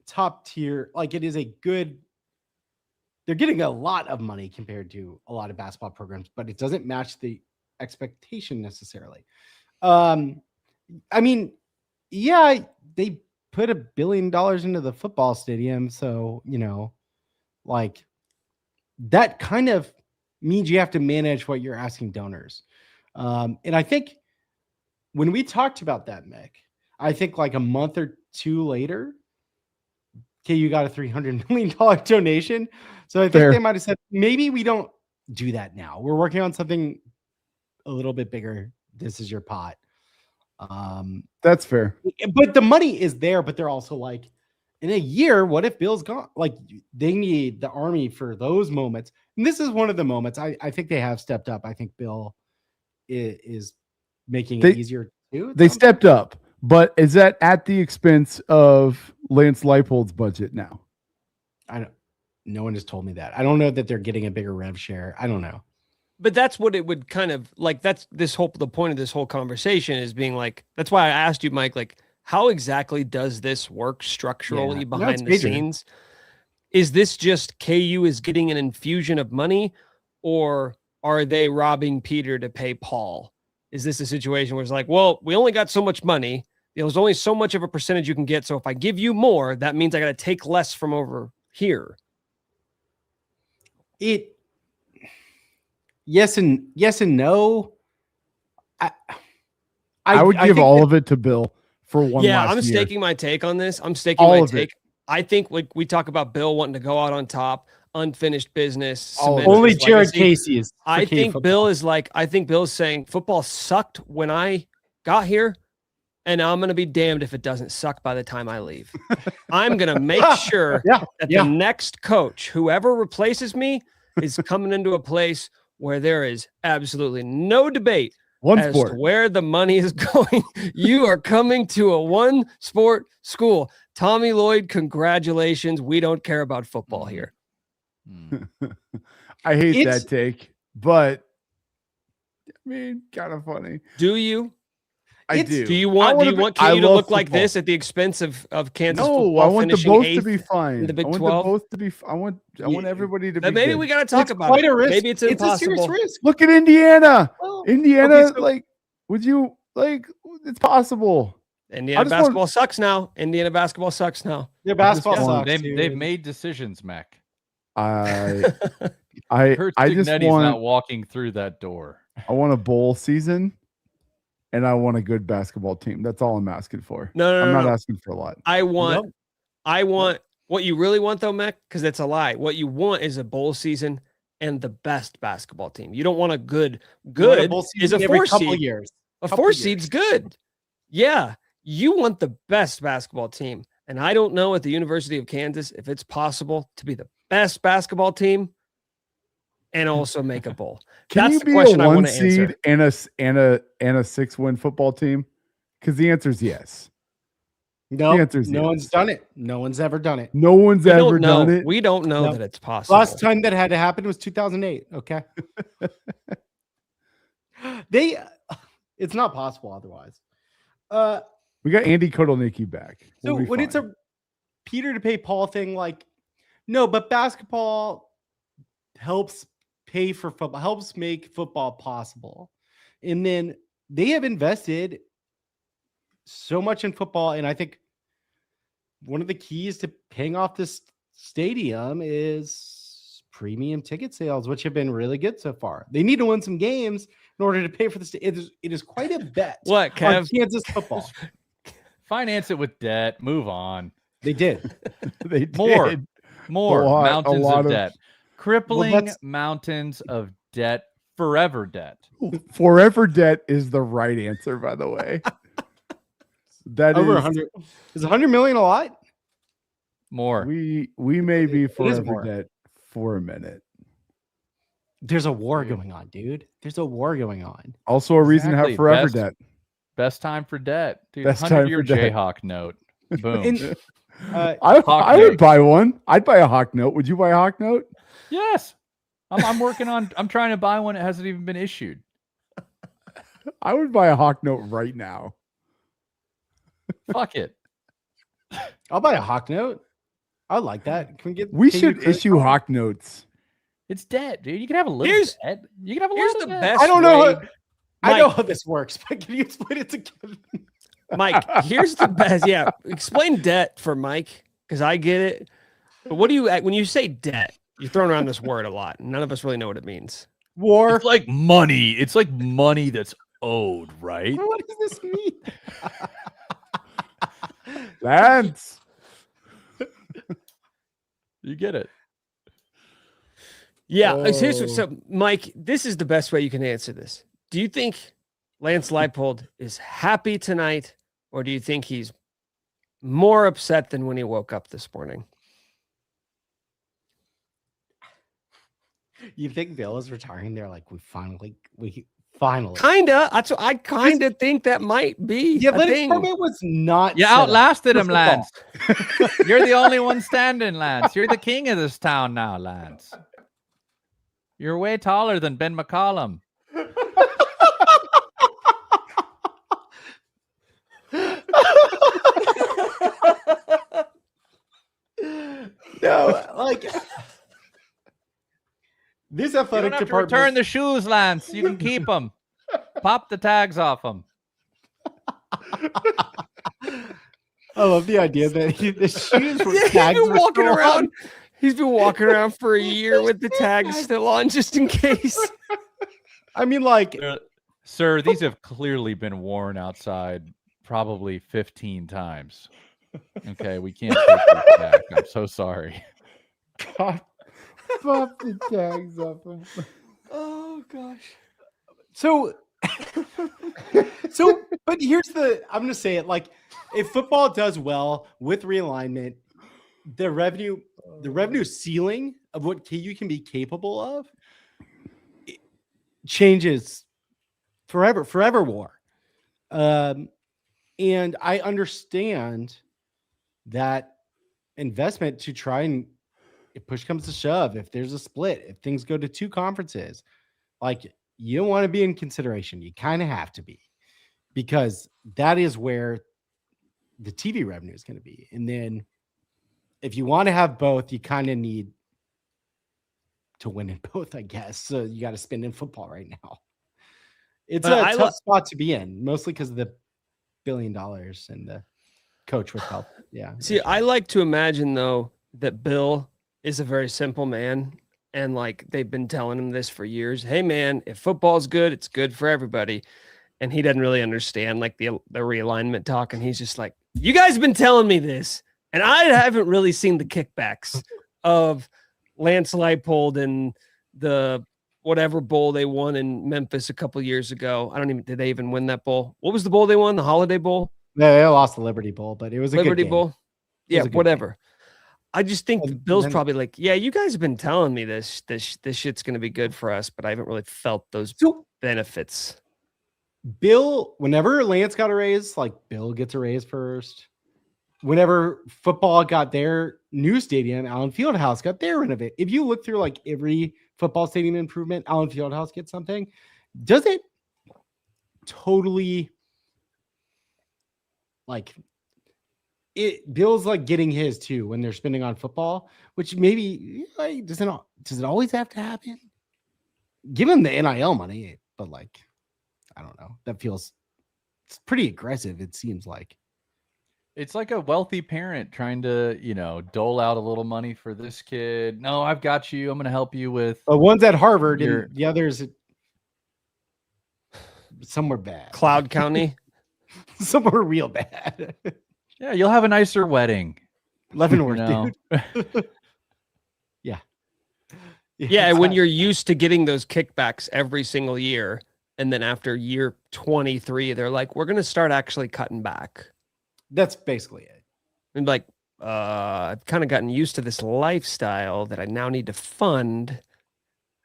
top tier. Like it is they're getting a lot of money compared to a lot of basketball programs, but it doesn't match the expectation necessarily. I mean, yeah, they put $1 billion into the football stadium. So, like that kind of means you have to manage what you're asking donors. And I think when we talked about that, Mick, I think like a month or two later, KU got a $300 million donation. So I think they might have said, maybe we don't do that now. We're working on something a little bit bigger. This is your pot. That's fair. But the money is there, but they're also like, in a year, what if Bill's gone? Like they need the Army for those moments. And this is one of the moments. I think they have stepped up. I think Bill is making it easier to do. They stepped up, but is that at the expense of Lance Leipold's budget now? No one has told me that. I don't know that they're getting a bigger rev share. I don't know. But that's what it would kind of like. That's the point of this whole conversation is being like, that's why I asked you, Mike, like, how exactly does this work structurally behind the scenes? Is this just KU is getting an infusion of money, or are they robbing Peter to pay Paul? Is this a situation where it's like, well, we only got so much money. There's only so much of a percentage you can get. So if I give you more, that means I got to take less from over here. Yes and no. I would give all of it to Bill for one. Yeah, last I'm year. staking my take on this. I'm staking my take. I think like we talk about Bill wanting to go out on top, unfinished business. Only Jared Casey is. I think Bill is like, I think Bill's saying football sucked when I got here, and I'm going to be damned if it doesn't suck by the time I leave. I'm going to make sure that the next coach, whoever replaces me, is coming into a place where there is absolutely no debate to where the money is going. You are coming to a one sport school. Tommy Lloyd, congratulations. We don't care about football here. I hate that take, but I mean, kind of funny. Do you? I do. Do you want KU to look like this at the expense of Kansas football? No, I want the both to be fine. In the Big 12? I want both to be. I want everybody to be. Maybe good. we got to talk about quite it. a risk. Maybe it's impossible. It's a serious risk. Look at Indiana. Well, Indiana, would you it's possible. Indiana basketball sucks now. Indiana basketball sucks now. Their basketball sucks. They've made decisions, Mac. I just want not walking through that door. I want a bowl season, and I want a good basketball team. That's all I'm asking for. I'm not asking for a lot. I want what you really want though, Mac, because that's a lie. What you want is a bowl season and the best basketball team. You don't want a good is a 4 seed. Years. A 4 seed's good. Yeah, you want the best basketball team. And I don't know at the University of Kansas if it's possible to be the best basketball team and also make a bowl. Can That's you be a 1 seed and a 6-win football team? Because the answer is yes. No, no one's done it. No one's ever done it. No one's ever done it. We don't know that it's possible. Last time that had to happen was 2008. Okay. It's not possible otherwise. We got Andy Kotelnicki back. So when it's a Peter to pay Paul thing, no, but basketball helps pay for football, helps make football possible. And then they have invested so much in football. And I think one of the keys to paying off this stadium is premium ticket sales, which have been really good so far. They need to win some games in order to pay for this. It is quite a bet. What, Kev? On Kansas football. Finance it with debt. Move on. They did. They did. More mountains of debt. Crippling mountains of debt. Forever debt. Forever debt is the right answer, by the way. That over 100. Is 100 million a lot? More. We may be forever debt for a minute. There's a war going on, dude. There's a war going on. Also a reason to have forever debt. Best time for debt. Dude, best time for Jayhawk note. Boom. I would buy one. I'd buy a Hawk note. Would you buy a Hawk note? Yes. I'm working on, I'm trying to buy one. It hasn't even been issued. I would buy a Hawk note right now. Fuck it. I'll buy a Hawk note. I like that. We should issue Hawk notes. It's debt, dude. You can have a little debt. You can have a lot of debt. Best I don't know. way, I know how this works, but can you explain it to Kevin? Mike, here's the best. Yeah, explain debt for Mike because I get it. But what do you when you say debt? You're throwing around this word a lot. None of us really know what it means. War. It's like money. It's like money that's owed, right? What does this mean? Lance. You get it. Yeah. So, Mike, this is the best way you can answer this. Do you think Lance Leipold is happy tonight, or do you think he's more upset than when he woke up this morning? You think Bill is retiring? They're like, we finally. Kinda. That's what I kinda think that might be. Yeah, but it was not. You outlasted him, Lance. You're the only one standing, Lance. You're the king of this town now, Lance. You're way taller than Ben McCollum. No, like this You athletic don't have to department. return the shoes, Lance. You can keep them. Pop the tags off them. I love the idea that the shoes were He's tags been were walking still on. around. He's been walking around for a year with the tags still on, just in case. I mean, like, Sir, these have clearly been worn outside probably 15 times. Okay, we can't take this back. I'm so sorry. Pop the tags off him. Oh gosh. so, but here's I'm going to say it like, if football does well with realignment, the revenue ceiling of what KU can be capable of changes forevermore. And I understand that investment to try and, if push comes to shove, if there's a split, if things go to 2 conferences, like, you don't want to be in consideration. You kind of have to be, because that is where the TV revenue is going to be. And then if you want to have both, you kind of need to win in both, I guess. So you got to spend in football right now. It's a tough spot to be in, mostly because of the $1 billion and the coach with help. Yeah. See, I like to imagine though that Bill is a very simple man, and like they've been telling him this for years. Hey man, if football's good, it's good for everybody. And he doesn't really understand like the realignment talk, and he's just like, you guys have been telling me this, and I haven't really seen the kickbacks of Lance Leipold and the whatever bowl they won in Memphis a couple years ago. Did they even win that bowl? What was the bowl they won? The Holiday Bowl? No, they lost the Liberty Bowl, but it was a Liberty good game. Bowl. Yeah, whatever. Game. I just think Bill's probably like, yeah, you guys have been telling me this shit's going to be good for us, but I haven't really felt those benefits. Bill, whenever Lance got a raise, like Bill gets a raise first. Whenever football got their new stadium, Allen Fieldhouse got their renovated. If you look through like every football stadium improvement, Allen Fieldhouse gets something. Does it totally like it? Bill's like getting his too when they're spending on football, which maybe like, does it always have to happen? Give him the NIL money, but like, I don't know. That feels it's pretty aggressive. It seems like. It's like a wealthy parent trying to, dole out a little money for this kid. No, I've got you. I'm going to help you with. One's at Harvard and the other's somewhere bad. Cloud County. Somewhere real bad. Yeah, you'll have a nicer wedding. Leavenworth, dude. Yeah. Yeah, when you're used to getting those kickbacks every single year, and then after year 23, they're like, we're going to start actually cutting back. That's basically it. And like, I've kind of gotten used to this lifestyle that I now need to fund.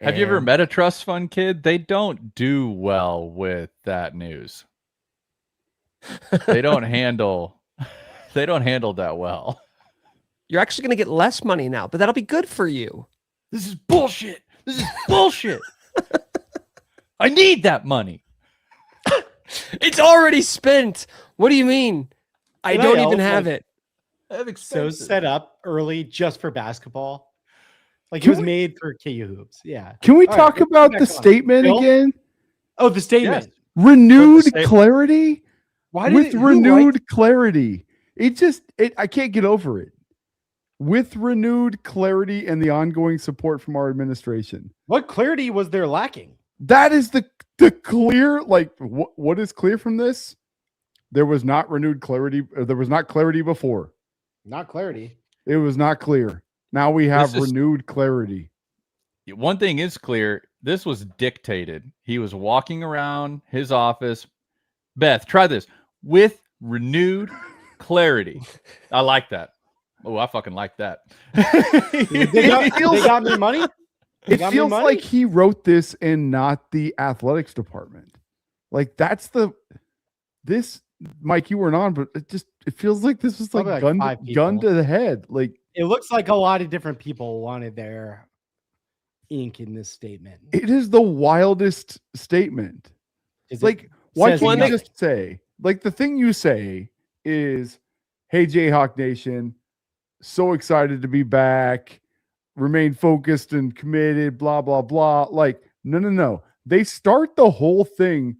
Have you ever met a trust fund kid? They don't do well with that news. They don't handle that well. You're actually going to get less money now, but that'll be good for you. This is bullshit. This is bullshit. I need that money. It's already spent. What do you mean? I don't even have it. So set up early just for basketball. Like it was made for KU hoops. Yeah. Can we talk about the statement again? Oh, the statement. Yes. Renewed clarity? With renewed clarity. I can't get over it. With renewed clarity and the ongoing support from our administration. What clarity was there lacking? That is the clear, like, what is clear from this? There was not renewed clarity. There was not clarity before. Not clarity. It was not clear. Now we have renewed clarity. One thing is clear. This was dictated. He was walking around his office. Beth, try this. With renewed clarity. I like that. Oh, I fucking like that. They got me money? It feels like he wrote this and not the athletics department. Like this, Mike, you weren't on, but it feels like this was like gun to the head. Like it looks like a lot of different people wanted their ink in this statement. It is the wildest statement. Like, why can't you just say, like, the thing you say is, hey, Jayhawk Nation, so excited to be back, remain focused and committed, blah, blah, blah. Like, no. They start the whole thing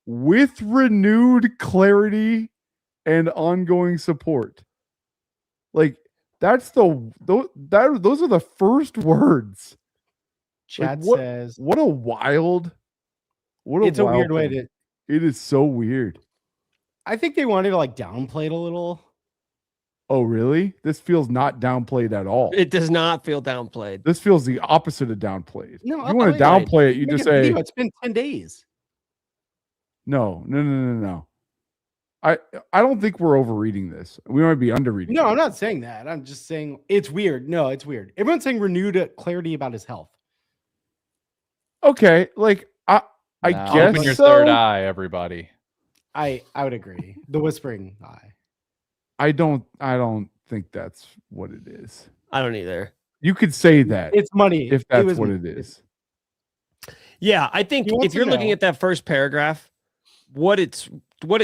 with renewed clarity and ongoing support. Like, those are the first words. Chad like, says, what a wild it's a weird way to, it is so weird. I think they wanted to like downplay it a little. Oh, really? This feels not downplayed at all. It does not feel downplayed. This feels the opposite of downplayed. No, if you want to downplay it, you just say, it's been 10 days. No. I don't think we're overreading this. We might be underreading. No, I'm not saying that. I'm just saying it's weird. No, it's weird. Everyone's saying renewed clarity about his health. Okay, like I guess open your third eye, everybody. I would agree. The whispering eye. I don't think that's what it is. I don't either. You could say that. It's money. If that's what it is. Yeah, I think if you're looking at that first paragraph, what it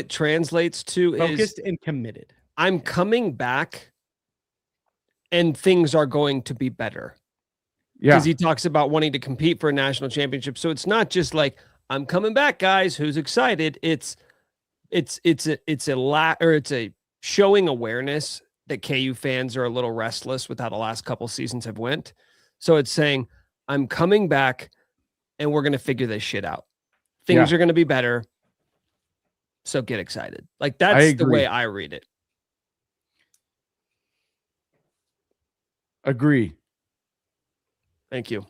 translates to focused is and committed. I'm coming back and things are going to be better. Yeah. Because he talks about wanting to compete for a national championship. So it's not just like, I'm coming back, guys, who's excited. It's a showing awareness that KU fans are a little restless with how the last couple seasons have went. So it's saying, I'm coming back and we're going to figure this shit out. Things are going to be better. So get excited. Like, that's the way I read it. Agree. Thank you.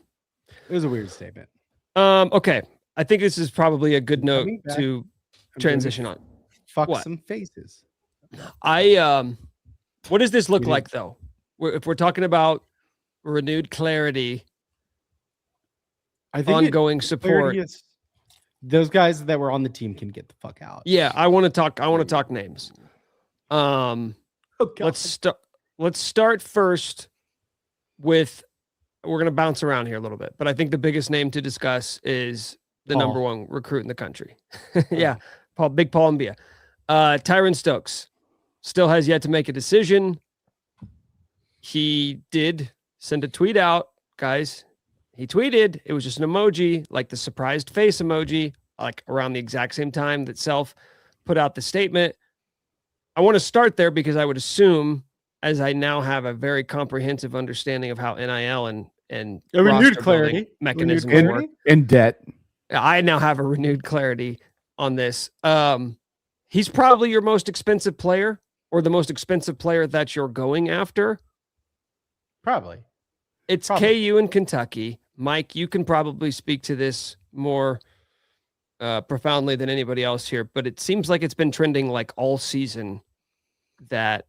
It was a weird statement. Okay. I think this is probably a good note to transition on. Fuck some faces. What does this look like though? If we're talking about renewed clarity, I think ongoing support. Those guys that were on the team can get the fuck out. Yeah, I want to talk names. Let's start first with, we're going to bounce around here a little bit, but I think the biggest name to discuss is the number one recruit in the country. Yeah, Big Paul and Bia. Tyron Stokes still has yet to make a decision. He did send a tweet out, guys. He tweeted, it was just an emoji, like the surprised face emoji, like around the exact same time that Self put out the statement. I want to start there because I would assume, as I now have a very comprehensive understanding of how NIL and a renewed clarity mechanism work. In debt. I now have a renewed clarity on this. He's probably your most expensive player, or the most expensive player that you're going after. Probably. It's KU and Kentucky. Mike, you can probably speak to this more profoundly than anybody else here, but it seems like it's been trending like all season that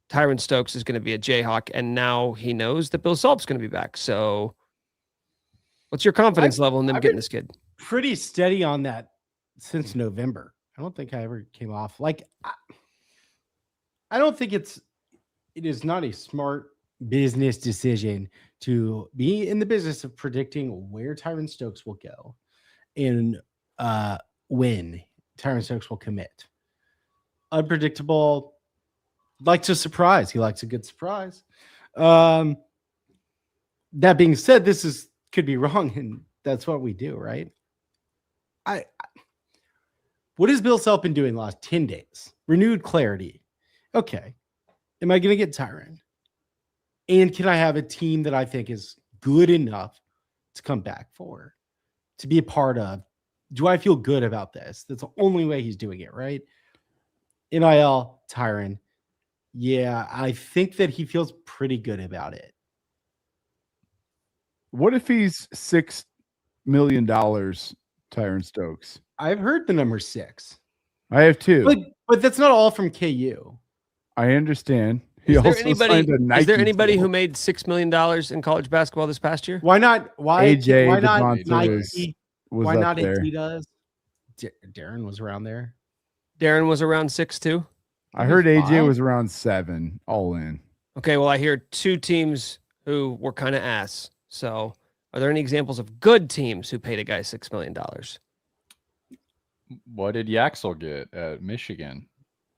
Tyron Stokes is going to be a Jayhawk, and now he knows that Bill Self's going to be back. So what's your confidence level in them getting this kid? Pretty steady on that since November. I don't think I ever came off. Like, I don't think it is not a smart business decision to be in the business of predicting where Tyron Stokes will go and when Tyron Stokes will commit. Unpredictable. Likes a surprise. He likes a good surprise. That being said, could be wrong, and that's what we do, right? What has Bill Self been doing the last 10 days? Renewed clarity. Okay. Am I going to get Tyron? And can I have a team that I think is good enough to come back for, to be a part of? Do I feel good about this? That's the only way he's doing it, right? NIL, Tyron. Yeah, I think that he feels pretty good about it. What if he's $6 million, Tyron Stokes? I've heard the number 6. I have too. But that's not all from KU. I understand. Is there anybody who made $6 million in college basketball this past year? Why not? AJ, why not Nike? Why not Adidas? Darren was around there. Darren was around 6 too. I heard AJ was around 7 all in. Okay, well, I hear 2 teams who were kind of ass. So Are there any examples of good teams who paid a guy $6 million? What did Yaxel get at Michigan?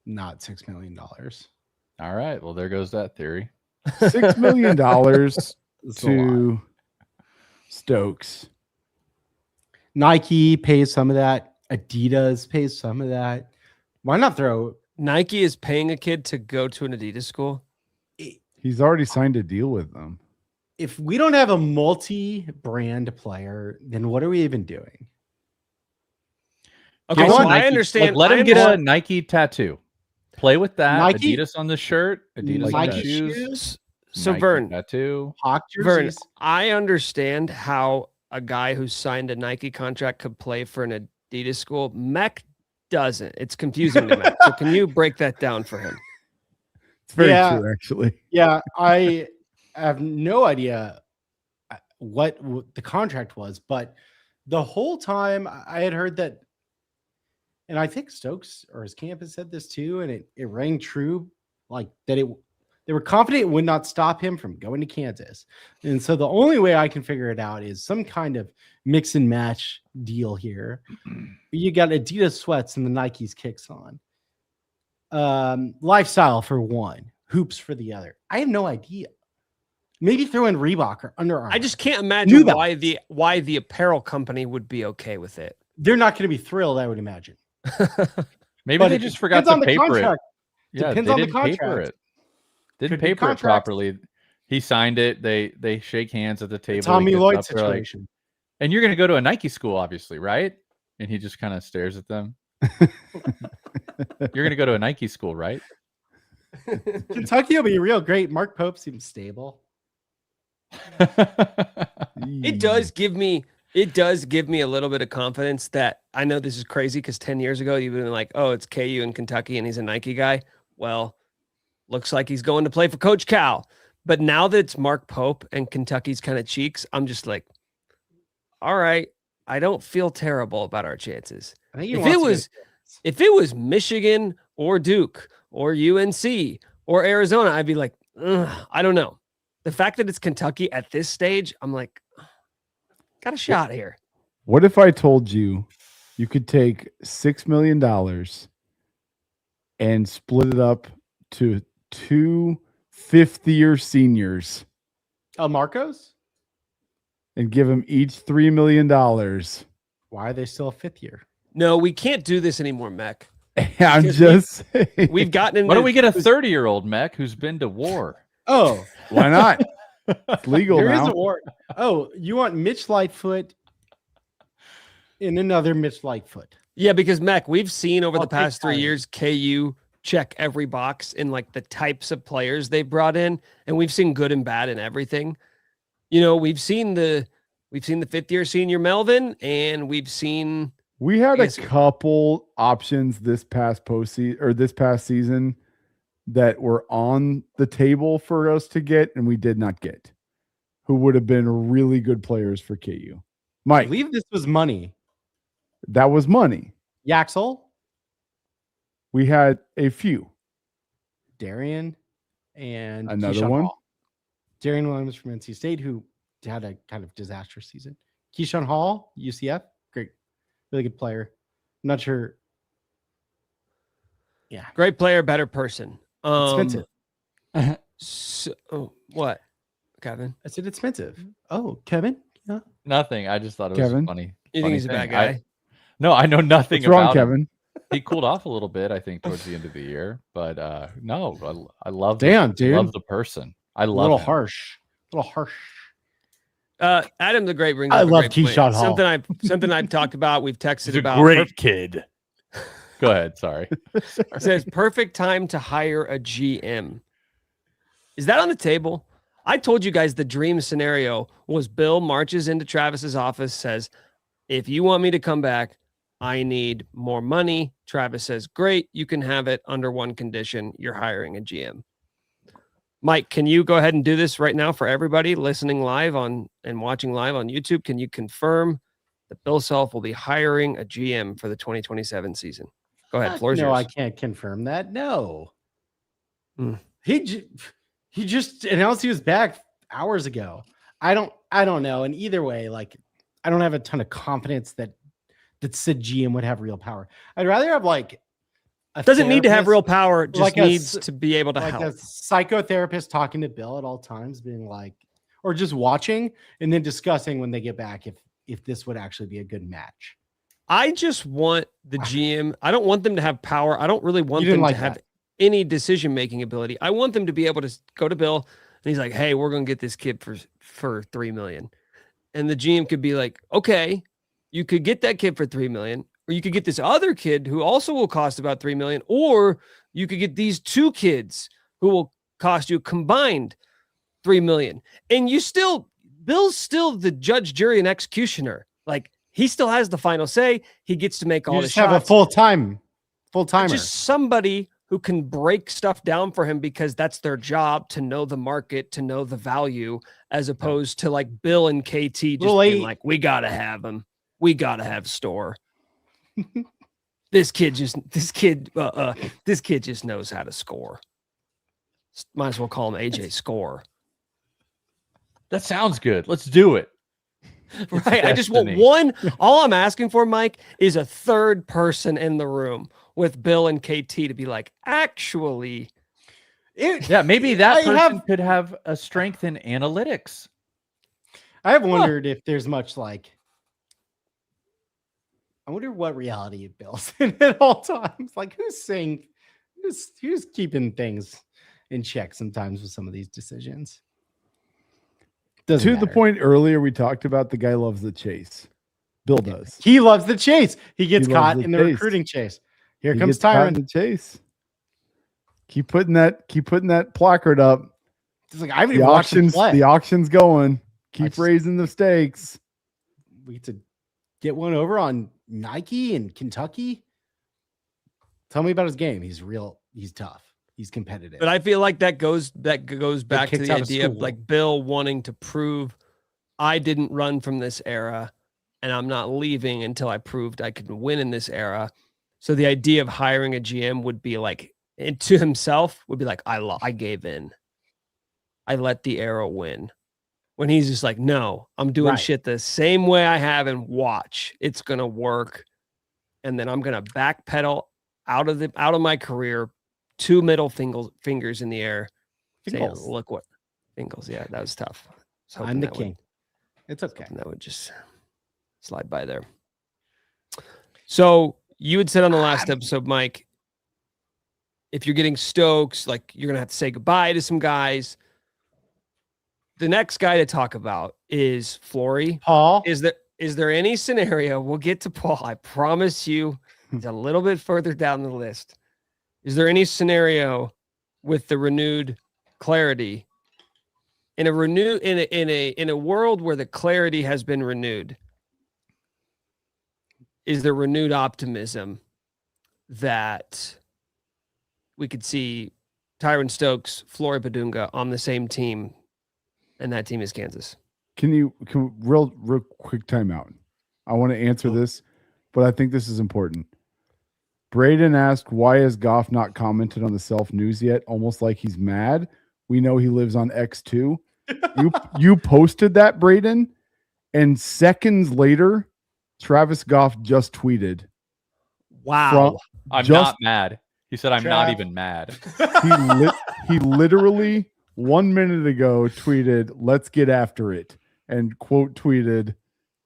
Not $6 million. All right. Well, there goes that theory. $6 million to Stokes. Nike pays some of that. Adidas pays some of that. Why not throw? Nike is paying a kid to go to an Adidas school. He's already signed a deal with them. If we don't have a multi-brand player, then what are we even doing? Okay, so I understand. Let him get a Nike tattoo. Play with that. Nike? Adidas on the shirt. Adidas on the Nike shoes. So Nike Vern, tattoo. Hawk Vern, jerseys. I understand how a guy who signed a Nike contract could play for an Adidas school. Mech doesn't. It's confusing to Mech. So can you break that down for him? It's very true, actually. Yeah, I have no idea what the contract was, but the whole time I had heard that, and I think Stokes or his campus said this too, and it rang true, like that they were confident it would not stop him from going to Kansas. And so the only way I can figure it out is some kind of mix and match deal here. You got Adidas sweats and the Nikes kicks on. Lifestyle for one, hoops for the other. I have no idea. Maybe throw in Reebok or Under Armour. I just can't imagine why the apparel company would be okay with it. They're not going to be thrilled, I would imagine. Maybe But they it just forgot depends to on the paper it. contract. Yeah, Depends they on the didn't paper contract. it. Didn't Could be paper it contracts. properly. He signed it. They shake hands at the table. Tommy He gets Lloyd up, they're like, situation. and you're going to go to a Nike school, obviously, right? And he just kind of stares at them. You're going to go to a Nike school, right? Kentucky will be real great. Mark Pope seems stable. It does give me a little bit of confidence that I know this is crazy because 10 years ago you've been like, oh, it's KU in Kentucky and he's a Nike guy. Well, looks like he's going to play for Coach Cal. But now that it's Mark Pope and Kentucky's kind of cheeks, I'm just like, all right, I don't feel terrible about our chances. I think If it was Michigan or Duke or UNC or Arizona, I'd be like, I don't know. The fact that it's Kentucky at this stage, I'm like, got a shot here. What if I told you you could take $6 million and split it up to 2 fifth-year seniors Marcos? and give them each $3 million? Why are they still a fifth year? No, we can't do this anymore, Mech. I'm just saying. We've gotten in. Why don't we get a 30-year-old Mech who's been to war? Oh, Why not? It's legal there is now. a war. Oh, you want Mitch Lightfoot and another Mitch Lightfoot. Yeah, because Mech, we've seen over I'll the past take 3 years, KU check every box in like the types of players they brought in, and we've seen good and bad in everything. You know, we've seen the fifth-year senior Melvin, and we've seen. We had a couple options this past postseason or this past season that were on the table for us to get, and we did not get, who would have been really good players for KU. I Mike, believe this was money. that was money. Yaxel, We had a few. Darian, and Another Keyshawn one? Hall. Darian Williams from NC State, who had a kind of disastrous season. Keyshawn Hall, UCF, great, really good player. I'm not sure. Yeah, Great player, better person. expensive. What, Kevin? I said expensive. Oh, Kevin? Yeah. Nothing. I just thought it was Kevin? funny. You funny think he's a bad thing. guy? No, I know nothing What's wrong, about him. Kevin? He cooled off a little bit, I think, towards the end of the year. But no, I love Damn, dude. love the person. I A love little him. harsh. A little harsh. Adam the Great brings I up a love great point. Keyshawn Hall. Something I've talked about. We've texted He's a about. great kid. Go ahead. Sorry. It says perfect time to hire a GM. Is that on the table? I told you guys the dream scenario was Bill marches into Travis's office, says, if you want me to come back, I need more money. Travis says, great, you can have it under one condition. You're hiring a GM. Mike, can you go ahead and do this right now for everybody listening live on and watching live on YouTube? Can you confirm that Bill Self will be hiring a GM for the 2027 season? Go ahead. Floor's No, yours. I can't confirm that. No. Hmm. He just announced he was back hours ago. I don't know. And either way, like, I don't have a ton of confidence that said GM would have real power. I'd rather have like doesn't need to have real power. Just like needs to be able to like help. a psychotherapist talking to Bill at all times, being like, or just watching and then discussing when they get back if this would actually be a good match. I just want the GM. I don't want them to have power. I don't really want them like to have any decision-making ability. I want them to be able to go to Bill and he's like, hey, we're going to get this kid for $3 million. And the GM could be like, okay, you could get that kid for $3 million, or you could get this other kid who also will cost about $3 million, or you could get these two kids who will cost you combined $3 million. And Bill's still the judge, jury, and executioner. Like, he still has the final say. He gets to make all the shots. Have a full-timer. Just somebody who can break stuff down for him, because that's their job, to know the market, to know the value, as opposed to like Bill and KT just being like, we got to have him. We got to have Store. This kid just knows how to score. Might as well call him AJ Score. That sounds good. Let's do it. Right. I just want one. All I'm asking for, Mike, is a third person in the room with Bill and KT to be like, actually. Maybe that person could have a strength in analytics. I have wondered if there's much like, I wonder what reality it builds in at all times. Like, who's keeping things in check sometimes with some of these decisions. To the point earlier, we talked about the guy loves the chase. Bill does. He loves the chase. He gets caught in the recruiting chase. Here comes Tyron. The chase. Keep putting that placard up. It's like, I haven't even watched him play. The auction's going. Keep raising the stakes. We get to get one over on Nike in Kentucky. Tell me about his game. He's real. He's tough. He's competitive. But I feel like that goes back to the idea of like Bill wanting to prove I didn't run from this era and I'm not leaving until I proved I could win in this era. So the idea of hiring a GM would be like, to himself would be like, I gave in. I let the era win. When he's just like, no, I'm doing shit the same way I have, and watch, it's going to work. And then I'm going to backpedal out of my career, 2 middle fingers in the air. Saying, look what Fingles. Yeah, that was tough. I'm the king. It's okay. That would just slide by there. So you had said on the last episode, Mike, if you're getting Stokes, like, you're going to have to say goodbye to some guys. The next guy to talk about is Flory. Paul. Is there any scenario? We'll get to Paul. I promise you, he's a little bit further down the list. Is there any scenario with the renewed clarity in a world where the clarity has been renewed? Is there renewed optimism that we could see Tyron Stokes, Flory Badunga on the same team, and that team is Kansas? Can real quick timeout? I want to answer this, but I think this is important. Braden asked, why has Goff not commented on the Self News yet? Almost like he's mad. We know he lives on X2. You posted that, Braden, and seconds later, Travis Goff just tweeted. Wow. I'm not mad. He said, I'm not even mad. He literally 1 minute ago tweeted, let's get after it, and quote tweeted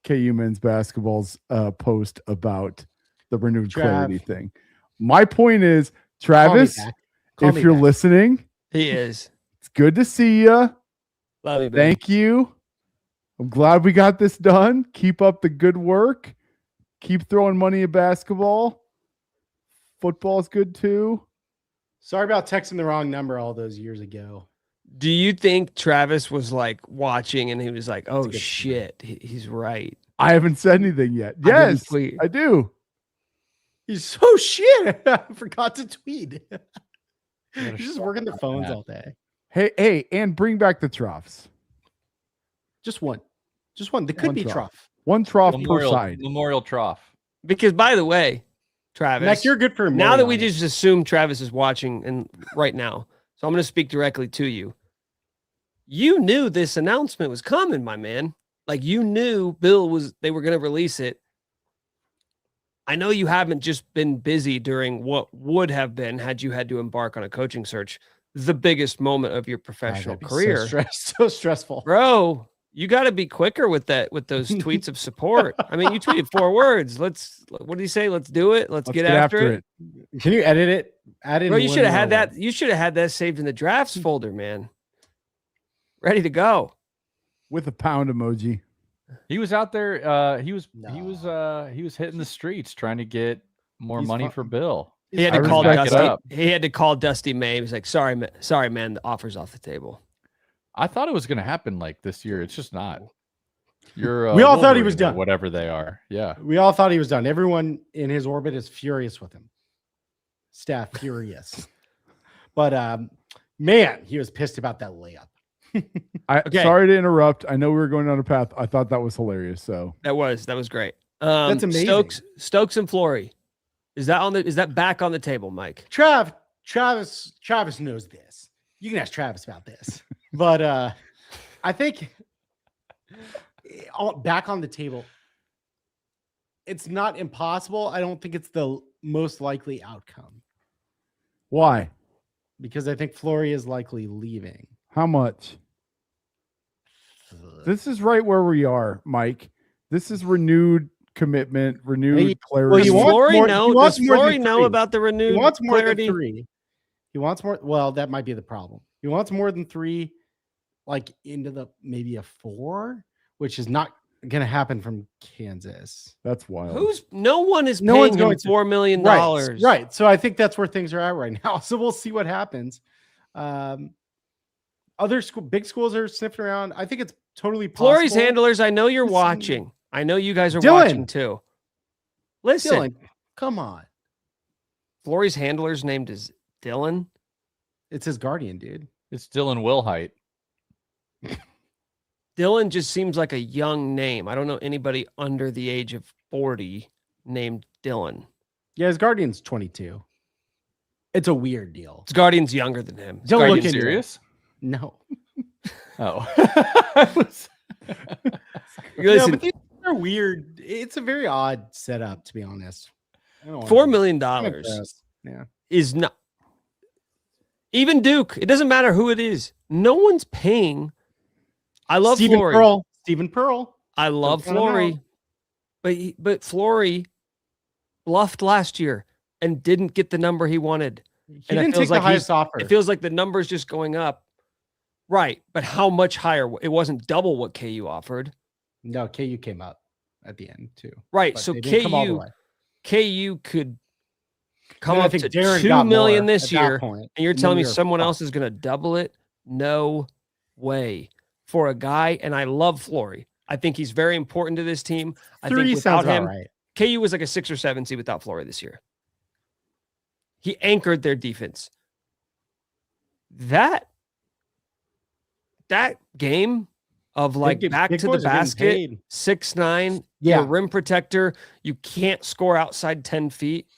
KU men's basketball's post about the renewed clarity thing. My point is, Travis, if you're listening, he is. It's good to see you. Love you, baby. Thank you. I'm glad we got this done. Keep up the good work. Keep throwing money at basketball. Football's good too. Sorry about texting the wrong number all those years ago. Do you think Travis was like watching and he was like, oh shit, he's right? I haven't said anything yet. Yes, I do. He's so shit. I forgot to tweet. He's just working the phones all day. Hey, and bring back the troughs. Just one. There could be trough. One trough per side. Memorial trough. Because, by the way, Travis, Mac, you're good for now that we just assume Travis is watching and right now. So I'm going to speak directly to you. you knew this announcement was coming, my man. Like you knew they were going to release it. I know you haven't just been busy during what would have been, had you had to embark on a coaching search, the biggest moment of your professional career. So stressful. Bro, you got to be quicker with those tweets of support. I mean, you tweeted 4 words. What did he say? Let's do it. Let's get after it. Can you edit it? Add in. Bro, you should have had that. You should have had that saved in the drafts folder, man. Ready to go. With a pound emoji. He was out there. He was hitting the streets trying to get more money for Bill. He had to call Dusty. He had to call Dusty May. He was like, sorry, man, the offer's off the table. I thought it was going to happen like this year. It's just not. We all thought he was done. Whatever they are. Yeah. We all thought he was done. Everyone in his orbit is furious with him. Staff furious. But man, he was pissed about that layup. Sorry to interrupt. I know we were going down a path. I thought that was hilarious. So that was great. That's amazing. Stokes and Flory. Is that back on the table, Mike? Travis knows this. You can ask Travis about this. But I think back on the table, it's not impossible. I don't think it's the most likely outcome. Why? Because I think Flory is likely leaving. How much? This is right where we are, Mike. This is renewed commitment, renewed clarity. Does Flory know about the renewed He wants more clarity? than 3. He wants more. Well, that might be the problem. He wants more than 3, like into maybe a 4, which is not going to happen from Kansas. That's wild. No one is paying him $4 million. Right. So I think that's where things are at right now. So we'll see what happens. Other big schools are sniffing around. I think it's totally possible. Flory's handlers, I know you're watching. I know you guys are watching too. Listen. Dylan, come on. Flory's handler's name is Dylan. It's his guardian, dude. It's Dylan Wilhite. Dylan just seems like a young name. I don't know anybody under the age of 40 named Dylan. Yeah, his guardian's 22. It's a weird deal. His guardian's younger than him. Don't look serious? No. Oh. Listen, but these are weird. It's a very odd setup, to be honest. $4 million is not. Even Duke, it doesn't matter who it is. No one's paying. I love Flory. Stephen Pearl. I love Flory. But Flory bluffed last year and didn't get the number he wanted. He didn't take the highest offer. It feels like the number's just going up. Right. But how much higher? It wasn't double what KU offered. No, KU came up at the end too. Right. But so KU could come up to $2 million this year. And you're telling me someone else is going to double it? No way. For a guy, and I love Flory. I think he's very important to this team. I think without him, KU was like a 6 or 7 seed without Flory this year. He anchored their defense. That game of like back to the basket, 6'9", your rim protector, you can't score outside 10 feet.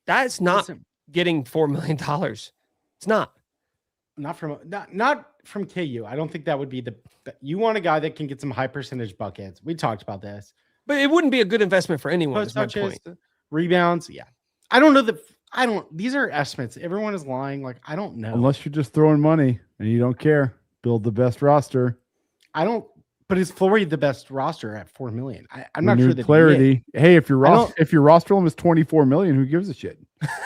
That's not getting $4 million. It's not. Not from KU. I don't think that would be you want a guy that can get some high percentage buckets. We talked about this. But it wouldn't be a good investment for anyone. Is my point. Rebounds. Yeah. I don't know these are estimates. Everyone is lying. Like, I don't know. Unless you're just throwing money and you don't care. Build the best roster. But is Flory the best roster at $4 million? I'm not sure that clarity. Hey, if your roster limit is $24 million, who gives a shit?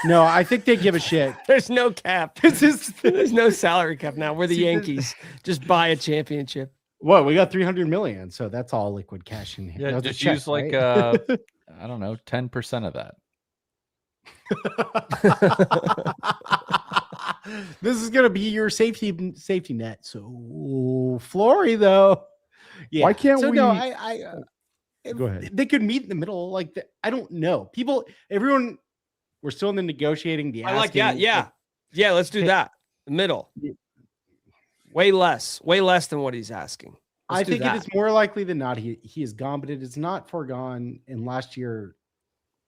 No, I think they give a shit. There's no cap. There's no salary cap now. We're the Yankees. Just buy a championship. What? We got $300 million, so that's all liquid cash in here. Yeah, just use I don't know, 10% of that. This is gonna be your safety net. So Flory, though. Yeah. Why can't we? No, go ahead. They could meet in the middle. I don't know. Everyone. We're still in the negotiating. Yeah. Let's do that. The middle. Way less than what he's asking. I think it is more likely than not he is gone, but it is not foregone. And last year,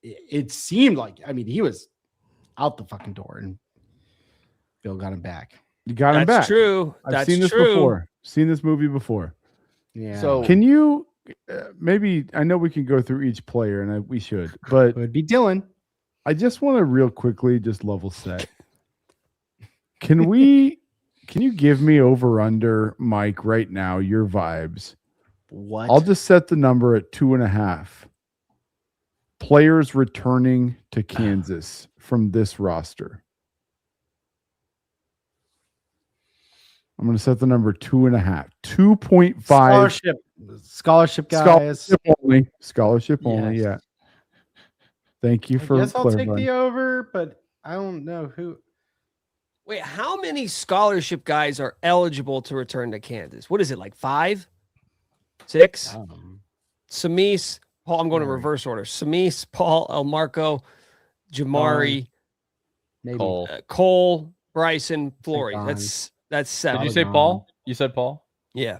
it seemed like he was out the fucking door, and Bill got him back. You got him back. That's true. I've seen this before. Seen this movie before. Yeah. So Can you maybe? I know we can go through each player, and we should, but it would be Dylan. I just want to real quickly just level set. Can you give me over under, Mike, right now, your vibes? What? I'll just set the number at 2.5. Players returning to Kansas from this roster. I'm going to set the number 2.5. 2.5. Scholarship guys. Scholarship only. Yeah. Thank you for I guess I'll take clarifying. the over, but I don't know who. Wait, how many scholarship guys are eligible to return to Kansas? What is it, like 5? 6? Samis, Paul, I'm going to reverse order. Samis, Paul, Elmarco, Jamari, Maybe. Cole. Bryson, Flory. Gone. That's 7. Did you say Paul? You said Paul? Yeah.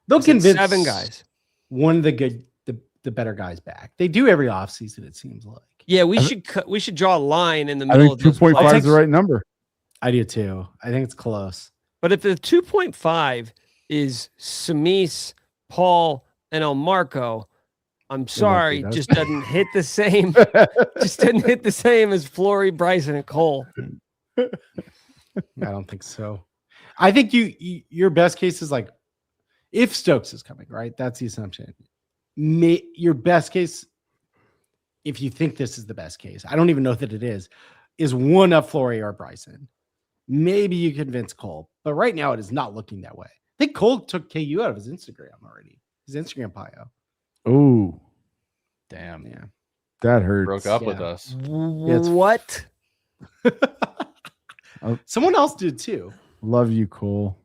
They'll I said convince 7 guys. one of the better guys back. They do every offseason, it seems like. Yeah, we should draw a line in the I middle think of those 2.5 players. is the right number. I do too. I think it's close. But if the 2.5 is Samis, Paul, and Elmarco, I'm sorry, does. just doesn't hit the same. Just didn't hit the same as Flory, Bryson, and Cole. I don't think so. I think your best case is like if Stokes is coming, right? That's the assumption. Your best case, if you think this is the best case, I don't even know that it is one of Flory or Bryson. Maybe you convince Cole, but right now it is not looking that way. I think Cole took KU out of his Instagram already. His Instagram bio. Oh, Damn. Yeah. that hurts. Broke up with Yeah. us. What? Someone else did too. Love you, Cole.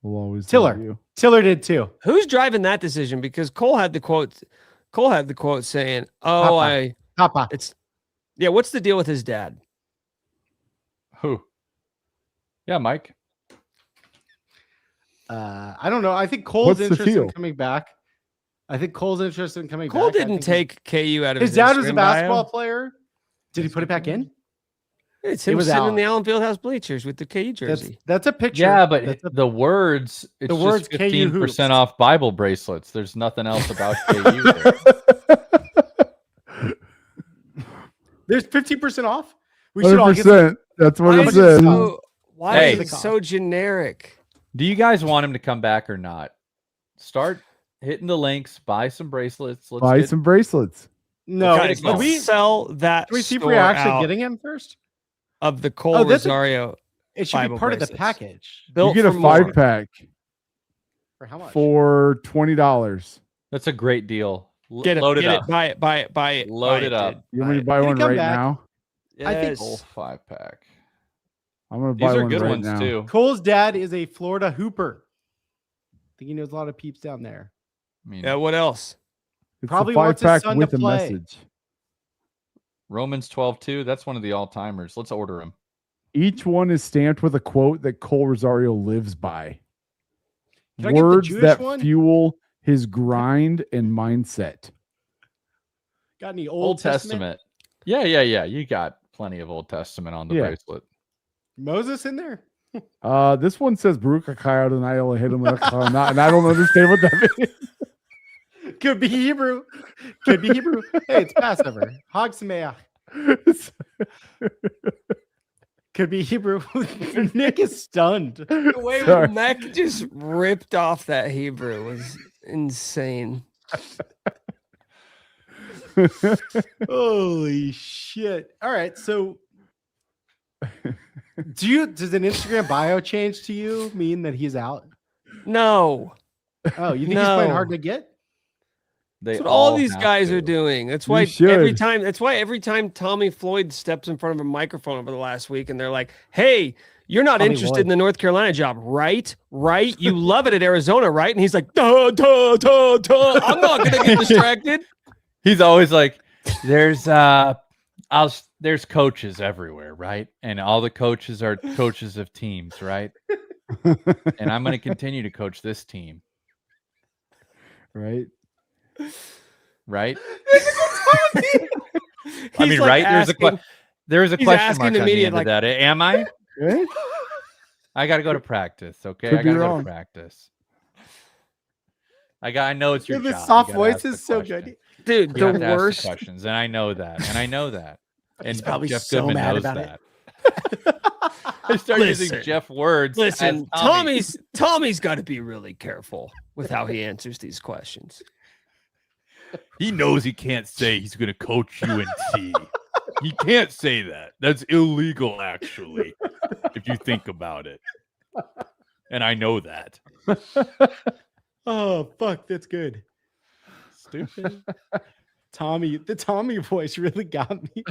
We'll always Tiller. love you. Tiller did too. Who's driving that decision? Because Cole had the quote. Cole had the quote saying, "Oh, Papa. it's yeah." What's the deal with his dad? Who? Yeah, Mike. I don't know. I think Cole's What's the interested in deal? coming back. I think Cole's interested in coming Cole back. I didn't think take KU out of his his dad was a Instagram basketball bio. player. Did he put it back in? It's It him was sitting in out. the Allen Fieldhouse bleachers with the KU jersey. That's a picture. Yeah, but That's a- the words, it's the words just KU 15% hoops. off Bible bracelets. There's nothing else about KU there. there's 50% off. We should all get 100%. That's what Why it is says. why Hey. is it so generic? Do you guys want him to come back or not? Start hitting the links, buy some bracelets. Let's Buy get- some bracelets. No, Guys, going. can let's sell that can we see if store we're actually out getting him first? of the Cole that's a- Rosario It should Bible be part of the bracelets. package. built You get a for more. 5-pack For how much? for $20. That's a great deal. Get it, Load it get up. it, buy it, buy it, buy it. Load buy it up. dude. You want me to buy Did he one come right back? now? I think Yes. Full 5-pack. I'm going to These buy are one good right ones now. too. Cole's dad is a Florida hooper. I think he knows a lot of peeps down there. I mean, Yeah, what else? It's Probably a wants his 5-pack son to with a play. message. Romans 12:2. That's one of the all-timers. Let's order them. Each one is stamped with a quote that Cole Rosario lives by. Can I get the Words Jewish that one? fuel his grind and mindset. Got any Old Testament. Yeah. You got plenty of Old Testament on the Yeah. bracelet. Moses in there? This one says Baruch Hakayot and I only hit him and I don't understand what that means. Could be Hebrew. Could be Hebrew. Hey, it's Passover. Hag Sameach. Could be Hebrew. Nick is stunned. The way Sorry. Mac just ripped off that Hebrew was insane. Holy shit. All right. So does an Instagram bio change to you mean that he's out? No, Oh, you think he's playing No. hard to get? that's what all these have guys to. are doing. That's You why should. every time Tommy Floyd steps in front of a microphone over the last week, and they're like, "Hey, you're not Tommy interested Lloyd. in the North Carolina job, right? Right? You love it at Arizona, right?" And he's like, "Duh, duh, duh, duh. I'm not gonna get distracted." He's always like, there's coaches everywhere, right? And all the coaches are coaches of teams, right? And I'm going to continue to coach this team, Right? right? He's I mean, like right? asking- There is a he's question asking mark the on media, the end like- of that. Am I? Right? I got to go to practice. Okay, Could I be got to go wrong. to practice. I know it's your This job. soft You gotta voice ask the is so question. good. Dude, You the have to ask the worst. questions, and I know that. And He's probably Jeff so Goodman mad knows about that. it. I start using Listen. Jeff words. Listen, as Tommy. Tommy's got to be really careful with how he answers these questions. He knows he can't say he's going to coach UNC. He can't say that. That's illegal, actually, if you think about it. And I know that. Oh, fuck. That's good. Stupid. The Tommy voice really got me.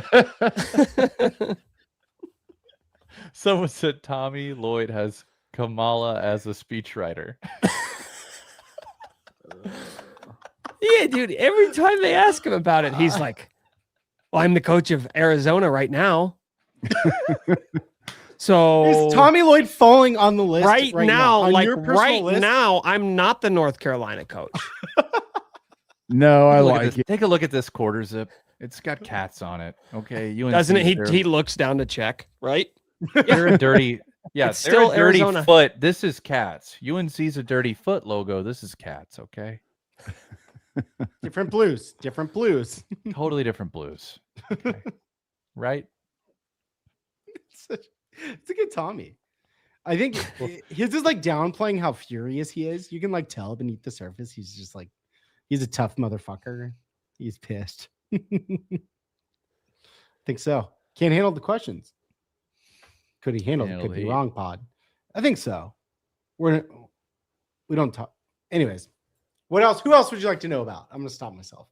Someone said Tommy Lloyd has Kamala as a speechwriter. Yeah, dude. Every time they ask him about it, he's like, well, I'm the coach of Arizona right now. So Is Tommy Lloyd falling on the list right now, on like your personal right list? now, I'm not the North Carolina coach. No, I Look at like this. it. Take a look at this quarter zip. It's got cats on it. Okay, UNC, Doesn't it? He looks down to check, right? They're a dirty. Yeah, It's they're still a dirty Arizona. foot. This is cats. UNC's a dirty foot logo. This is cats. Okay, Different blues. Different blues. totally different blues. Okay. Right? It's a good Tommy. I think his is like downplaying how furious he is. You can like tell beneath the surface. He's just like, he's a tough motherfucker. He's pissed. Think so. Can't handle the questions. Could he handle it? Could be wrong, pod. I think so. We don't talk. Anyways, what else? Who else would you like to know about? I'm gonna stop myself.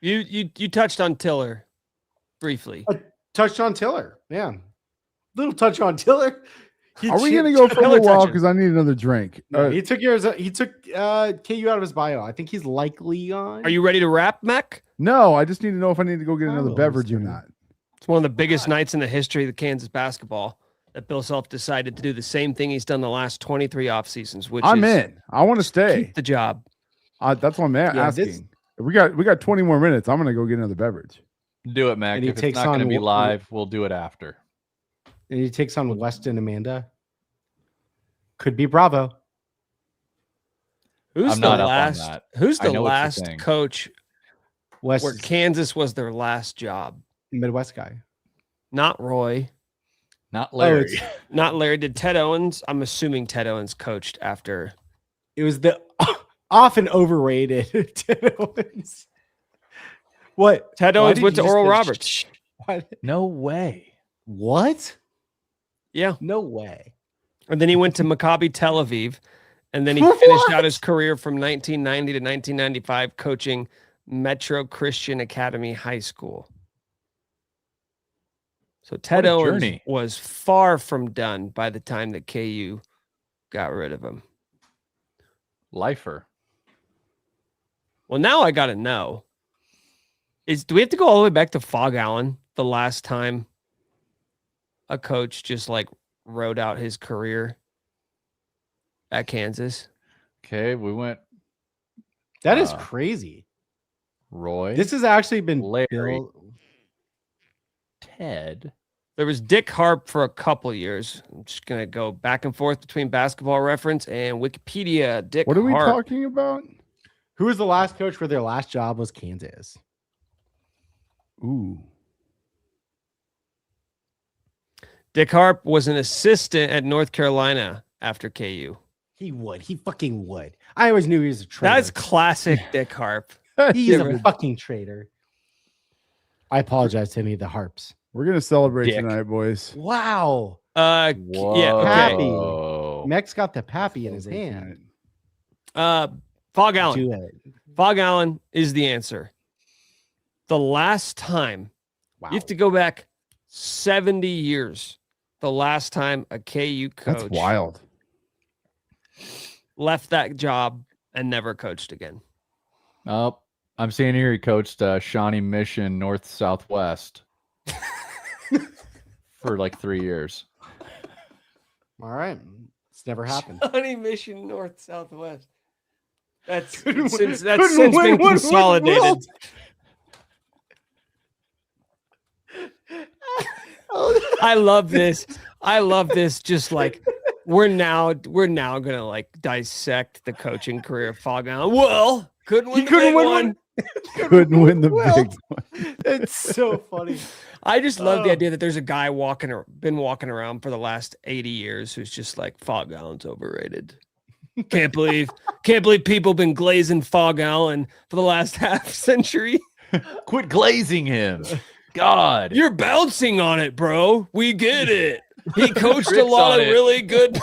You touched on Tiller briefly. Touched on Tiller. Yeah. Little touch on Tiller. Are we gonna go for a Tiller little while touching. because I need another drink? No, he took KU out of his bio. I think he's likely on. Are you ready to wrap, Mech? No, I just need to know if I need to go get another Oh, beverage or sorry. not. It's one of the biggest nights in the history of the Kansas basketball that Bill Self decided to do the same thing he's done the last 23 off seasons, which I'm is in. I want to stay. keep the job. That's what I'm asking. this- We got 20 more minutes. I'm gonna go get another beverage. Do it, Mac. And he If it's takes not going to on be wh- live, we'll do it after. And he takes on Weston Amanda. Could be Bravo. Who's I'm the not up on last? that. Who's I the know what you're last saying. coach West where Kansas was their last job? Midwest guy. Not Roy, Not Larry. it's- not Larry. Did Ted Owens? I'm assuming Ted Owens coached after. It was the often overrated Ted Owens. What? Ted Why Owens did went to you just Oral go, Roberts. shh? Why- No way. What? Yeah, No way. and then he went to Maccabi Tel Aviv, and then he What? finished out his career from 1990 to 1995 coaching Metro Christian Academy High School. So Ted a Owens journey. was far from done by the time that KU got rid of him. Lifer. Well, now I got to know. Do we have to go all the way back to Fog Allen, the last time a coach just like wrote out his career at Kansas? Okay, we went That is Uh, crazy. Roy. This has actually been Larry. Bill. Ted. There was Dick Harp for a couple years. I'm just going to go back and forth between Basketball Reference and Wikipedia. Dick What are we Harp. talking about? Who was the last coach where their last job was Kansas? Ooh. Dick Harp was an assistant at North Carolina after KU. He would. He fucking would. I always knew he was a traitor. That's classic Dick Harp. He's Yeah, a fucking traitor. I apologize to any of the harps. We're gonna celebrate Dick. tonight, boys. Wow. Yeah, okay. Whoa. Mex got the pappy in his hand. Fog Allen. Do it. Fog Allen is the answer. The last time, Wow. you have to go back 70 years. The last time a KU coach That's wild. left that job and never coached again. Oh, I'm seeing here he coached Shawnee Mission North Southwest for like 3 years. All right. It's never happened. Honey Mission North Southwest. That's Couldn't since win- that's couldn't since win been one consolidated. world. I love this. I love this. Just like we're now gonna like dissect the coaching career of Fog Allen. Well, couldn't win the big one. Couldn't win the big one. It's so funny. I just love the idea that there's a guy been walking around for the last 80 years who's just like, Fog Allen's overrated. Can't believe people been glazing Fog Allen for the last half century. Quit glazing him. God. You're bouncing on it, bro. We get it. He coached a Tricks lot on of it. really good.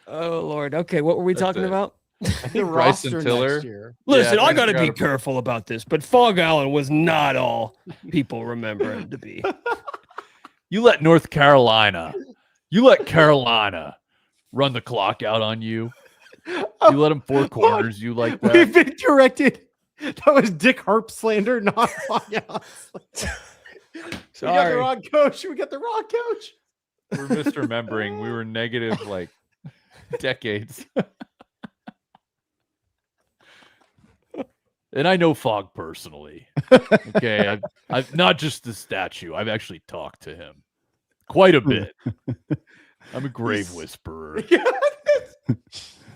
Oh, Lord. Okay, what were we That's talking it. about? The Bryson roster Tiller. next year. Listen, Yeah, I I got to be forgot about- careful about this, but Fog Allen was not all people remember him to be. You let Carolina run the clock out on you. You let them four corners. You like that? We've been corrected. That was Dick Harp slander, not Fog Allen slander. We got the Sorry. wrong coach. We got the wrong coach. We're misremembering. We were negative like decades. And I know Fogg personally. Okay, I've not just the statue. I've actually talked to him quite a bit. I'm a grave whisperer.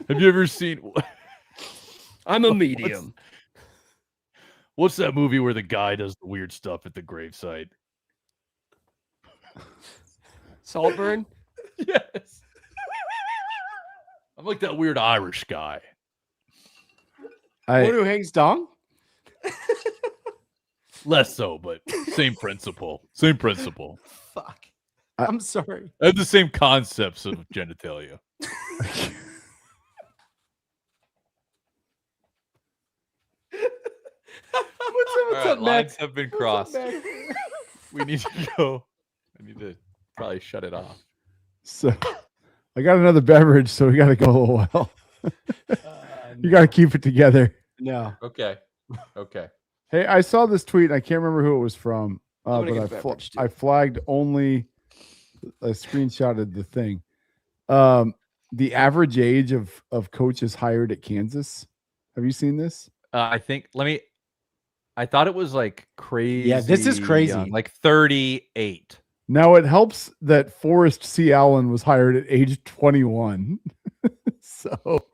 Have you ever seen? I'm a medium. What's that movie where the guy does the weird stuff at the gravesite? Saltburn? Yes. I'm like that weird Irish guy. One who hangs dong? Less so, but same principle. Same principle. Fuck. I'm sorry. I have the same concepts of genitalia. What's All up, right, Max? lines have been What's crossed. up, Max? We need to go. I need to probably shut it off. So I got another beverage, so we got to go a little while. You got to keep it together. No. Okay. Okay. Hey, I saw this tweet. I can't remember who it was from, I'm gonna but get a beverage, too. I flagged only. I screenshotted the thing. The average age of coaches hired at Kansas. Have you seen this? I thought it was like crazy. Yeah, this is crazy. young, like 38. Now it helps that Forrest C. Allen was hired at age 21, so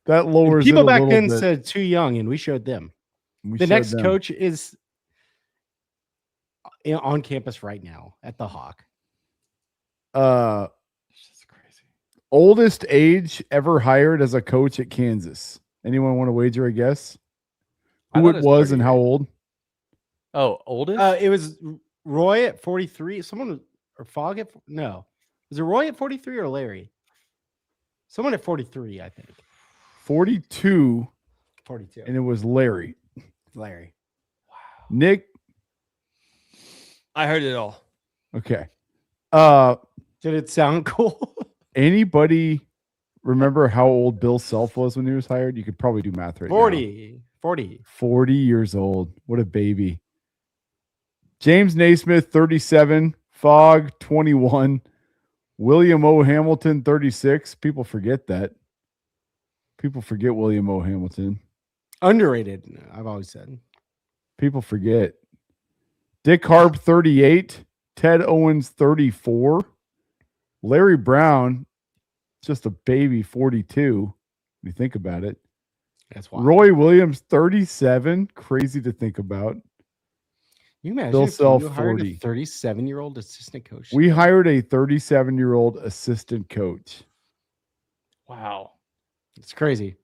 that lowers. People it a back little then bit. said too young, and we showed them. We The showed next them. coach is on campus right now at the Hawk. It's just crazy. Oldest age ever hired as a coach at Kansas. Anyone want to wager a guess? I Who thought it it was was and 38. how old? Oh, oldest? It was Roy at 43. Someone or Fogg at no. Was it Roy at 43 or Larry? Someone at 43, I think. 42, 42. and it was Larry. Larry. Nick. I heard it all. Okay. Did it sound cool? Anybody remember how old Bill Self was when he was hired? You could probably do math right now. 40. 40 years old. What a baby. James Naismith, 37. Fogg, 21. William O. Hamilton, 36. People forget that. People forget William O. Hamilton. Underrated, I've always said. People forget. Dick Harp, 38. Ted Owens, 34. Larry Brown, just a baby, 42. When you think about it. That's why. Roy Williams, 37. Crazy to think about. You imagine Bill if Self, you hired 40. a 37-year-old assistant coach. We hired a 37-year-old assistant coach. Wow. It's crazy.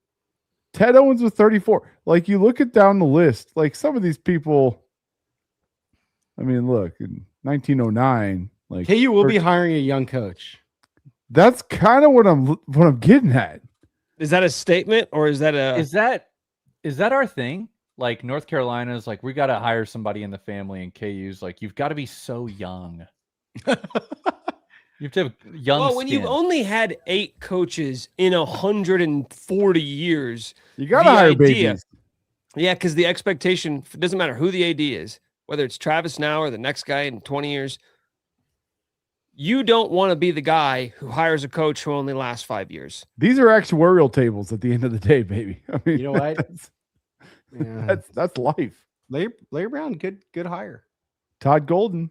Ted Owens was 34. Like, you look at down the list, like some of these people, I mean, look, in 1909, like KU will be 13 hiring a young coach. That's kind of what I'm getting at. Is that a statement or is that a? Is that our thing? Like North Carolina's like, we got to hire somebody in the family, and KU's like, you've got to be so young. You have to have young Well, when skin. you've only had 8 coaches in 140 years, You got to The hire idea- babies. yeah, because the expectation it doesn't matter who the AD is, whether it's Travis now or the next guy in 20 years. You don't want to be the guy who hires a coach who only lasts 5 years. These are actuarial tables at the end of the day, baby. I mean, You know what? That's life. Larry Brown, good hire. Todd Golden.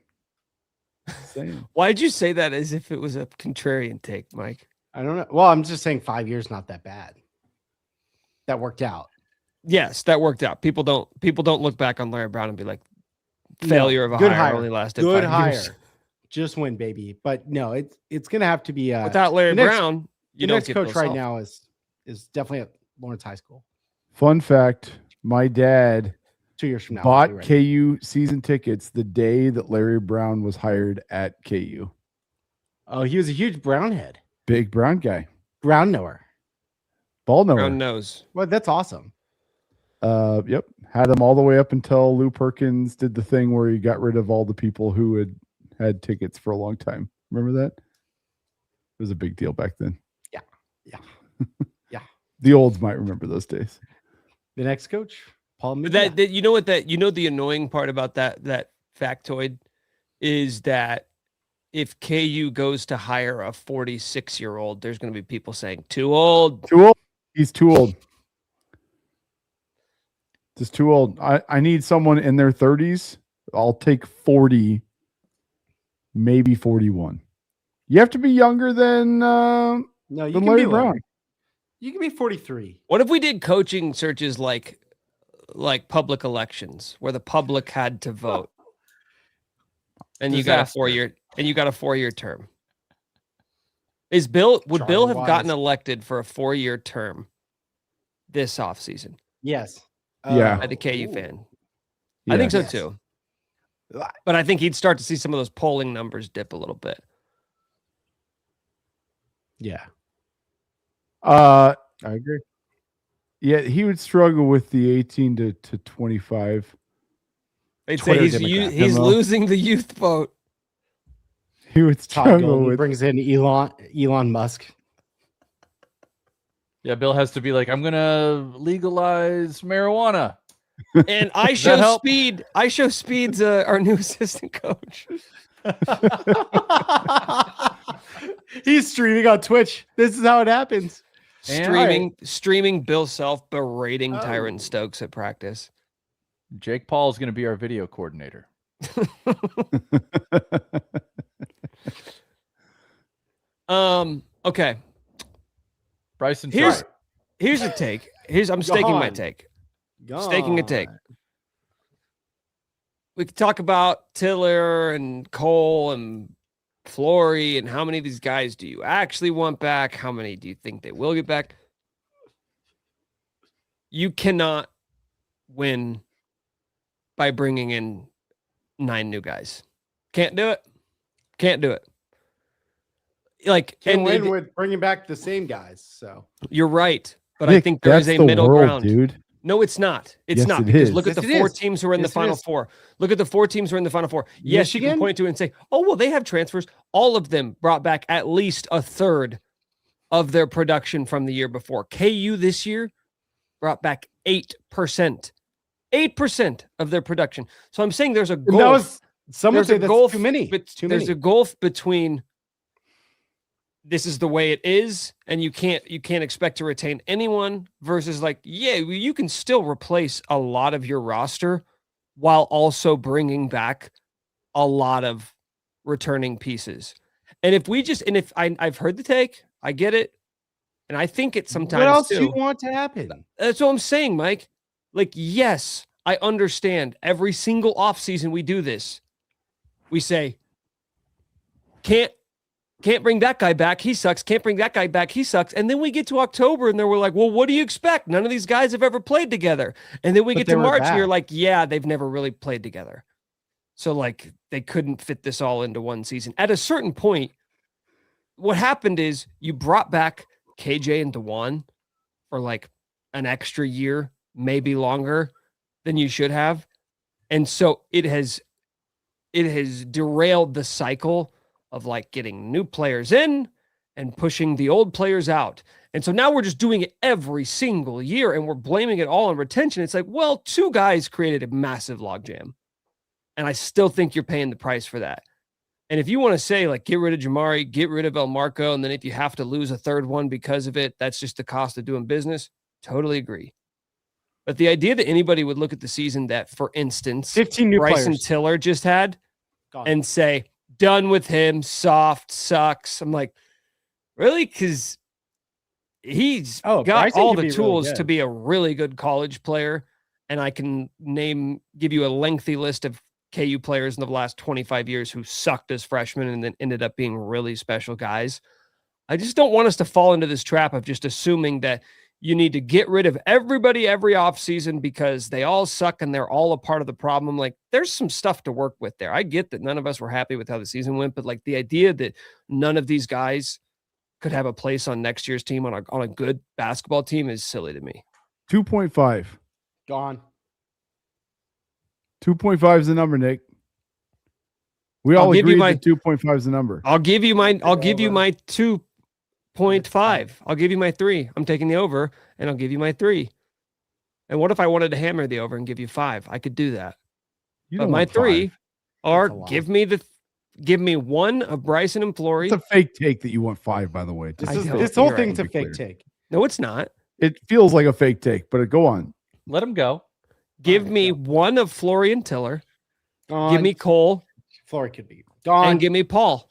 Same. Why did you say that as if it was a contrarian take, Mike? I don't know. Well, I'm just saying 5 years not that bad. That worked out. Yes, that worked out. People don't look back on Larry Brown and be like, failure of a good hire only lasted good 5 hire. years. Just win, baby. But no, it's gonna have to be Without Larry Brown, you the don't next get coach Bill right Self. now is definitely at Lawrence High School. Fun fact: my dad 2 years from now bought he'll be ready. KU season tickets the day that Larry Brown was hired at KU. Oh, he was a huge Brown head. Big Brown guy, Brown knower. ball knower. Brown knows. Well, that's awesome. Yep, had him all the way up until Lou Perkins did the thing where he got rid of all the people who had tickets for a long time. Remember that? It was a big deal back then. Yeah. The olds might remember those days. The next coach, Paul. But Medina. that you know what the annoying part about that factoid is that if KU goes to hire a 46-year-old, there's going to be people saying too old. Too old. He's too old. Just too old. I need someone in their 30s. I'll take 40, maybe 41. You have to be younger than No, you can Larry be Brown. Larry. You can be 43. What if we did coaching searches like public elections where the public had to vote? And you got a Disaster. 4-year term. Would Bill Charlie have Wise. gotten elected for a 4-year term this offseason? Yes. Yeah. By the KU ooh. fan. I think so Yes. too. But I think he'd start to see some of those polling numbers dip a little bit. Yeah, I I agree. Yeah, he would struggle with the 18 to 25. They'd say Twitter he's Democrat. he's Hello? losing the youth vote. He would Todd struggle Golden with. brings in Elon Musk. Yeah, Bill has to be like, I'm gonna legalize marijuana. And I that show help? Speed. I show Speed's our new assistant coach. He's streaming on Twitch. This is how it happens. And- Streaming Bill Self berating Oh. Tyron Stokes at practice. Jake Paul is gonna be our video coordinator. Okay. Bryson Here's Tribe. here's a take. I'm staking my Gone. take. Staking a take. We could talk about Tiller and Cole and Flory and how many of these guys do you actually want back? How many do you think they will get back? You cannot win by bringing in 9 new guys. Can't do it. Can't do it. Like, Can't and win with bringing back the same guys. So you're right, but I Nick, think there is that's a the middle world, ground. dude. No, it's not. It's Yes, not it because is. look at Yes, the it 4 is. teams who are in Yes, the it Final is. Four. Look at the 4 teams who are in the Final Four. Yes, you can Michigan? point to it and say, "Oh, well, they have transfers." All of them brought back at least a third of their production from the year before. KU this year brought back 8%. 8% of their production. So I'm saying there's a And gulf. that was some would There's say a that's gulf too many. but Too there's many. a gulf between this is the way it is, and you can't expect to retain anyone versus like, yeah, you can still replace a lot of your roster while also bringing back a lot of returning pieces. And if I've heard the take, I get it, and I think it sometimes What else too. do you want to happen? That's what I'm saying, Mike. Like, yes, I understand. Every single offseason we do this. We say, can't bring that guy back. He sucks. Can't bring that guy back. He sucks. And then we get to October and then we're like, well, what do you expect? None of these guys have ever played together. And then we But get they to were March and you're back. like, yeah, they've never really played together. So like they couldn't fit this all into one season. At a certain point, what happened is you brought back KJ and DeJuan for like an extra year, maybe longer than you should have. And so it has derailed the cycle of like getting new players in and pushing the old players out. And so now we're just doing it every single year and we're blaming it all on retention. It's like, well, 2 guys created a massive logjam. And I still think you're paying the price for that. And if you want to say like, get rid of Jamari, get rid of El Marco, and then if you have to lose a third one because of it, that's just the cost of doing business. Totally agree. But the idea that anybody would look at the season that, for instance, 15 new Bryson players. Tiller just had and say, done with him, soft, sucks. I'm like, really? Because he's got Bryson all could the be tools really to good. be a really good college player. And I can give you a lengthy list of KU players in the last 25 years who sucked as freshmen and then ended up being really special guys. I just don't want us to fall into this trap of just assuming that you need to get rid of everybody every offseason because they all suck and they're all a part of the problem. Like, there's some stuff to work with there. I get that none of us were happy with how the season went, but like the idea that none of these guys could have a place on next year's team on a good basketball team is silly to me. 2.5. Gone. 2.5 is the number, Nick. We all agree that 2.5 is the number. I'll give you my 2.5. I'll give you my 3. I'm taking the over, and I'll give you my 3. And what if I wanted to hammer the over and give you 5? I could do that. But my 3 are give me 1 of Bryson and Flory. It's a fake take that you want 5, by the way. This whole thing's a fake take. No, it's not. It feels like a fake take, but go on. Let him go. Give me 1 of Flory and Tiller. Gone. Give me Cole. Flory could be gone. And give me Paul.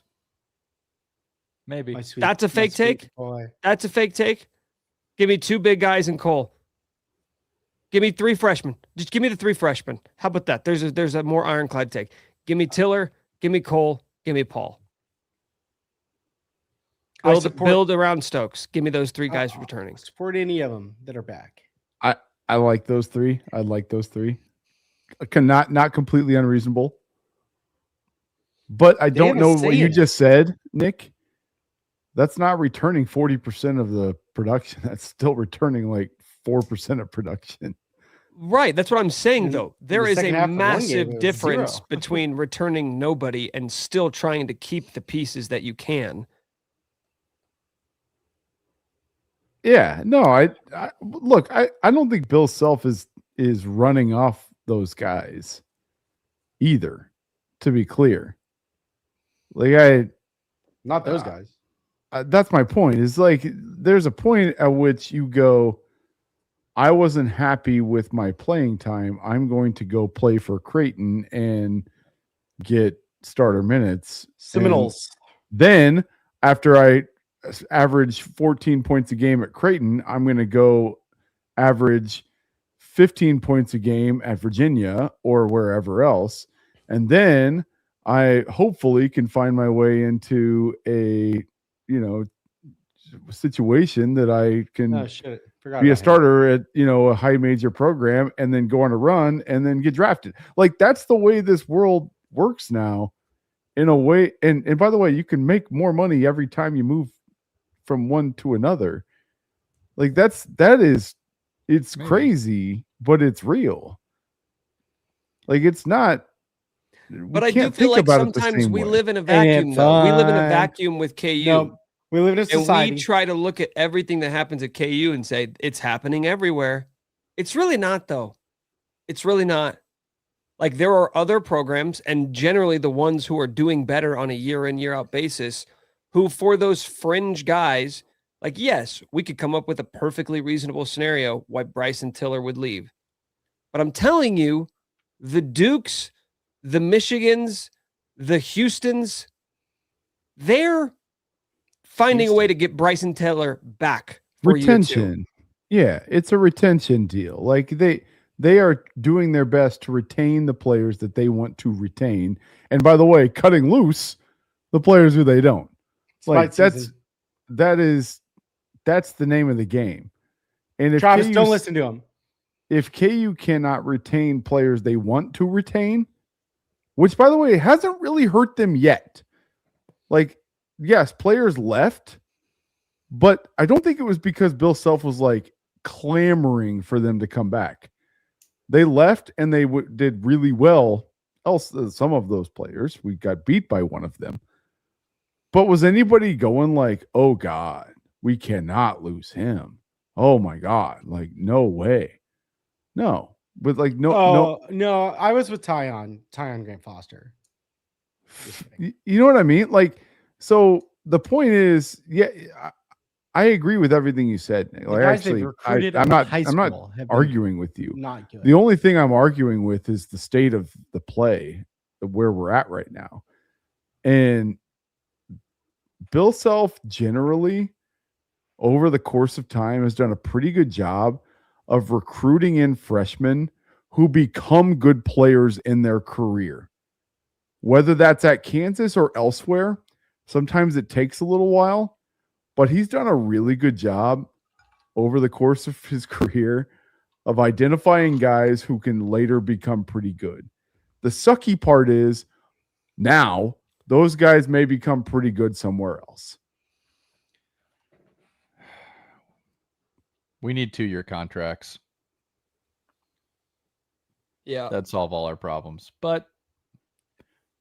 Maybe. That's a fake take. Boy. That's a fake take. Give me 2 big guys and Cole. Give me 3 freshmen. Just give me the 3 freshmen. How about that? There's a more ironclad take. Give me Tiller. Give me Cole. Give me Paul. Build around Stokes. Give me those 3 guys returning. Support any of them that are back. I like those 3. I like those 3. Not completely unreasonable. But I don't know what you just said, Nick. That's not returning 40% of the production. That's still returning like 4% of production. Right. That's what I'm saying, though. There is a massive difference 0. between returning nobody and still trying to keep the pieces that you can. Yeah, no, I look, I don't think Bill Self is running off those guys either, to be clear. Like not those guys. That's my point. Is like there's a point at which you go, I wasn't happy with my playing time. I'm going to go play for Creighton and get starter minutes. Seminoles. And then after I average 14 points a game at Creighton, I'm going to go average 15 points a game at Virginia or wherever else. And then I hopefully can find my way into a, situation that I can be a starter at, a high major program and then go on a run and then get drafted. Like that's the way this world works now in a way. And by the way, you can make more money every time you move from one to another. Like it's maybe crazy, but it's real. Like it's not. But I do feel like sometimes we live in a vacuum, though. We live in a vacuum with KU. No, we live in a society. And we try to look at everything that happens at KU and say, it's happening everywhere. It's really not, though. It's really not. Like, there are other programs, and generally the ones who are doing better on a year in, year out basis, who for those fringe guys, like, yes, we could come up with a perfectly reasonable scenario why Bryson Tiller would leave. But I'm telling you, the Dukes, the Michigans, the Houstons, they're finding a way to get Bryson Tiller back for retention. Yeah, it's a retention deal. Like they are doing their best to retain the players that they want to retain. And by the way, cutting loose the players who they don't. Like that's the name of the game. And if Travis, don't listen to him. If KU cannot retain players they want to retain, which by the way hasn't really hurt them yet. Like, yes, players left, but I don't think it was because Bill Self was like clamoring for them to come back. They left and they did really well. Some of those players, we got beat by one of them. But was anybody going like, oh God, we cannot lose him? Oh my God, like no way. No, but like no. I was with Tyon Grant Foster. You know what I mean? Like, so the point is, yeah, I agree with everything you said. The Like, guys they've actually, recruited I'm in not. high I'm not school have been arguing with you. not good. The only thing I'm arguing with is the state of the play, where we're at right now, and Bill Self generally, over the course of time, has done a pretty good job of recruiting in freshmen who become good players in their career. Whether that's at Kansas or elsewhere, sometimes it takes a little while, but he's done a really good job over the course of his career of identifying guys who can later become pretty good. The sucky part is now those guys may become pretty good somewhere else. We need 2-year contracts. Yeah. That'd solve all our problems, but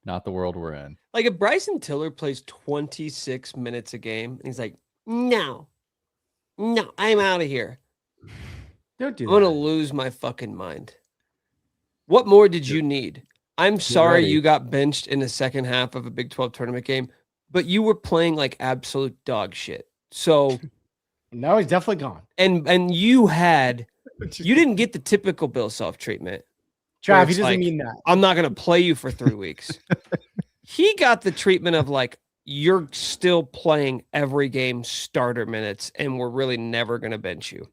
not the world we're in. Like if Bryson Tiller plays 26 minutes a game, and he's like, no, I'm out of here. Don't do I'm going to that. lose my fucking mind. What more did you need? I'm sorry ready. you got benched in the second half of a Big 12 tournament game, but you were playing like absolute dog shit. So Now he's definitely gone. and you didn't get the typical Bill Self treatment. where Trav, he it's doesn't like, mean that. I'm not going to play you for 3 weeks. He got the treatment of like, you're still playing every game starter minutes, and we're really never going to bench you.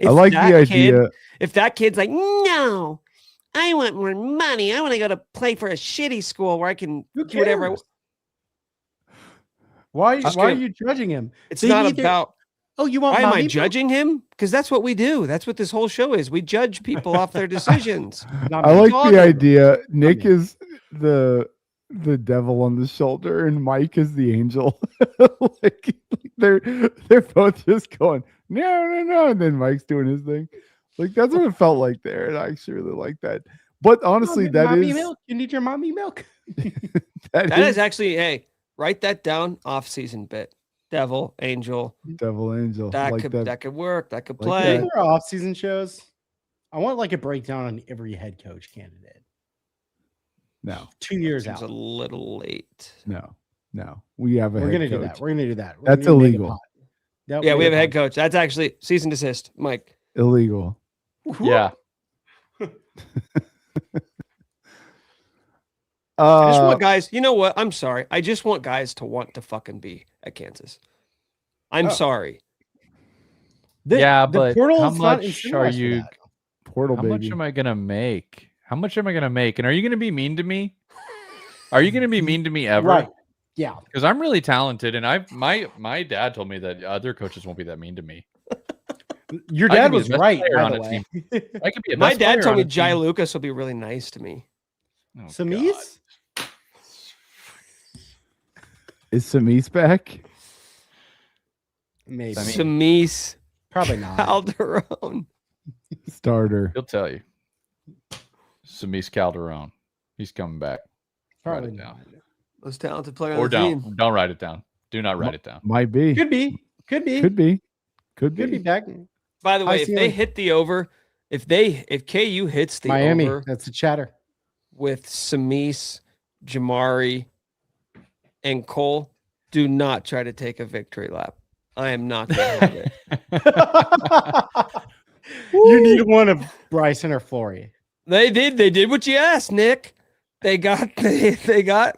I like the idea. If that kid's like, no, I want more money. I want to go to play for a shitty school where I can do whatever I want. Why are you judging him? It's They not need their- about, Oh, you want why am I mommy? judging him? Because that's what we do. That's what this whole show is. We judge people off their decisions. Not I me. like Dog the him. idea. Nick me. is the devil on the shoulder, and Mike is the angel. Like they're both just going no, and then Mike's doing his thing. Like that's what it felt like there, and I actually really like that. But honestly, Mommy milk. You need your mommy milk. That is actually, hey, write that down. Off-season bit. Devil, angel. devil angel. That Like could that. that could work. That could Like play. that. There are off-season shows. I want like a breakdown on every head coach candidate. No, 2 years Seems out. a little late. no. We have a We're head gonna do coach. that. We're gonna do that. That's gonna make it illegal. hot. Yep, Yeah, we have a make it head coach. That's actually cease and desist, Mike. Illegal. hot. Yeah. I just want guys. You know what? I'm sorry. I just want guys to want to fucking be at Kansas. I'm sorry. But portal how is not much incentivized are for you? that. Portal How baby. much am I gonna make? How much am I gonna make? And are you gonna be mean to me? Are you gonna be mean to me ever? Right. Yeah. Because I'm really talented, and my dad told me that other coaches won't be that mean to me. Your I dad could be was the best right, player by on the a way. I could be a My best dad player told on me a Jai team. Lucas will be really nice to me. Oh, God. Samis? Is Samis back? Maybe. Samis Probably not. Calderon. Starter. He'll tell you. Samis Calderon. He's coming back. Probably Write it not. down. Most talented player Or on the team. don't write it down. Do not write it down. Might be. Could be. Could be. Could be. Could Could be be. back. By the way, High if they ceiling. hit the over, if KU hits the Miami. over That's a chatter. with Samis, Jamari, and Cole, do not try to take a victory lap. I am not going to have it. You need one of Bryson or Flory. They did what you asked, Nick. They got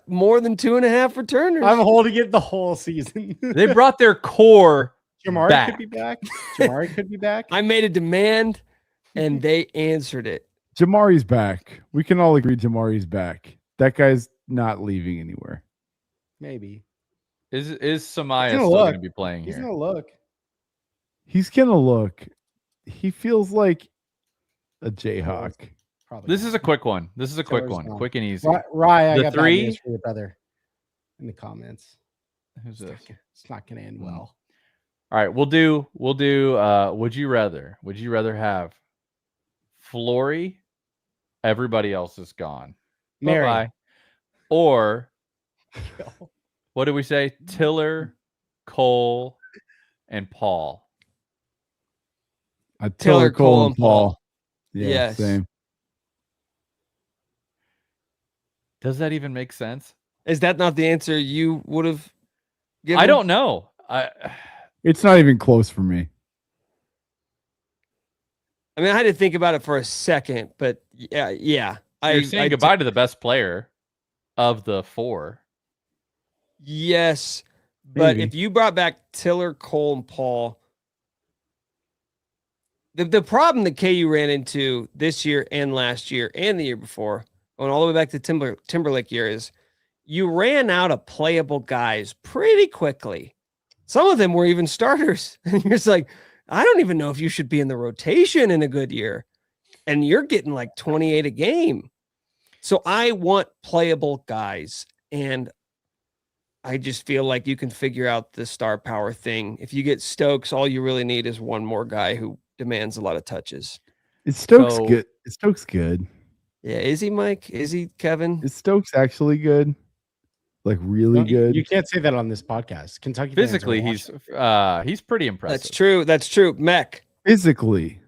more than 2.5 returners. I'm holding it the whole season. They brought their core Jamari back. could be back. Jamari could be back. I made a demand, and they answered it. Jamari's back. We can all agree Jamari's back. That guy's not leaving anywhere. Maybe. Is Samaya gonna still look. going to be playing He's here? gonna look. He's gonna look. He feels like a Jayhawk. Probably. This is a quick one. This is a quick one. Arizona. Quick and easy. Rye, I The got bad three- news for your brother in the comments. Who's this? It's not gonna end well. All right, we'll do would you rather? Would you rather have Flory, everybody else is gone. Mary. Bye-bye. Or what did we say? Tiller, Cole, and Paul. Tiller, Cole, and Paul. Yeah, Yes. same. Does that even make sense? Is that not the answer you would have given? I don't know. It's not even close for me. I mean, I had to think about it for a second, but yeah. You're saying goodbye to the best player of the 4. Yes, but Maybe. if you brought back Tiller, Cole, and Paul, the problem that KU ran into this year and last year and the year before, going all the way back to Timberlake year, is you ran out of playable guys pretty quickly. Some of them were even starters. And you're just like, I don't even know if you should be in the rotation in a good year. And you're getting like 28 a game. So I want playable guys. And I just feel like you can figure out the star power thing. If you get Stokes, all you really need is one more guy who demands a lot of touches. Is Stokes good? Is Stokes good? Yeah. Is he, Mike? Is he, Kevin? Is Stokes actually good? Like really good? You can't say that on this podcast. Kentucky physically, he's pretty impressive. That's true. That's true. Mech. Physically.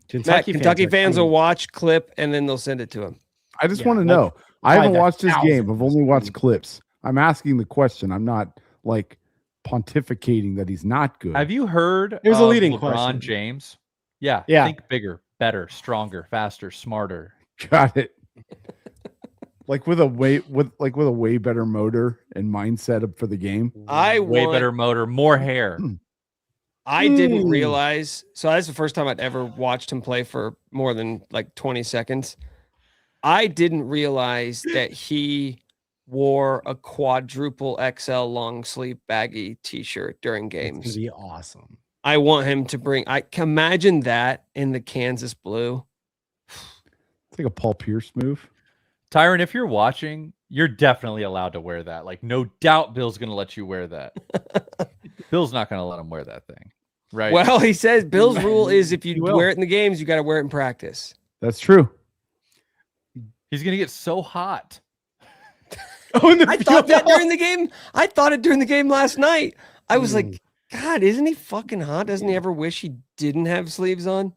Kentucky fans will watch clip and then they'll send it to him. I just want to know. I haven't watched this game. I've only watched clips. I'm asking the question. I'm not like pontificating that he's not good. Have you heard There's a leading LeBron question. James? Yeah. Think bigger, better, stronger, faster, smarter. Got it. Like with a way better motor and mindset for the game. Way better motor, more hair. I didn't realize. So that's the first time I'd ever watched him play for more than like 20 seconds. I didn't realize that he wore a quadruple XL long sleeve baggy t-shirt during games. It's gonna be awesome. I want him to bring. I can imagine that in the Kansas blue. It's like a Paul Pierce move. Tyron, if you're watching, you're definitely allowed to wear that. Like, no doubt Bill's going to let you wear that. Bill's not going to let him wear that thing. Right. Well, he says Bill's rule is if you wear it in the games, you got to wear it in practice. That's true. He's going to get so hot. I thought that during the game. I thought it during the game last night. I was like, God, isn't he fucking hot? Doesn't he ever wish he didn't have sleeves on?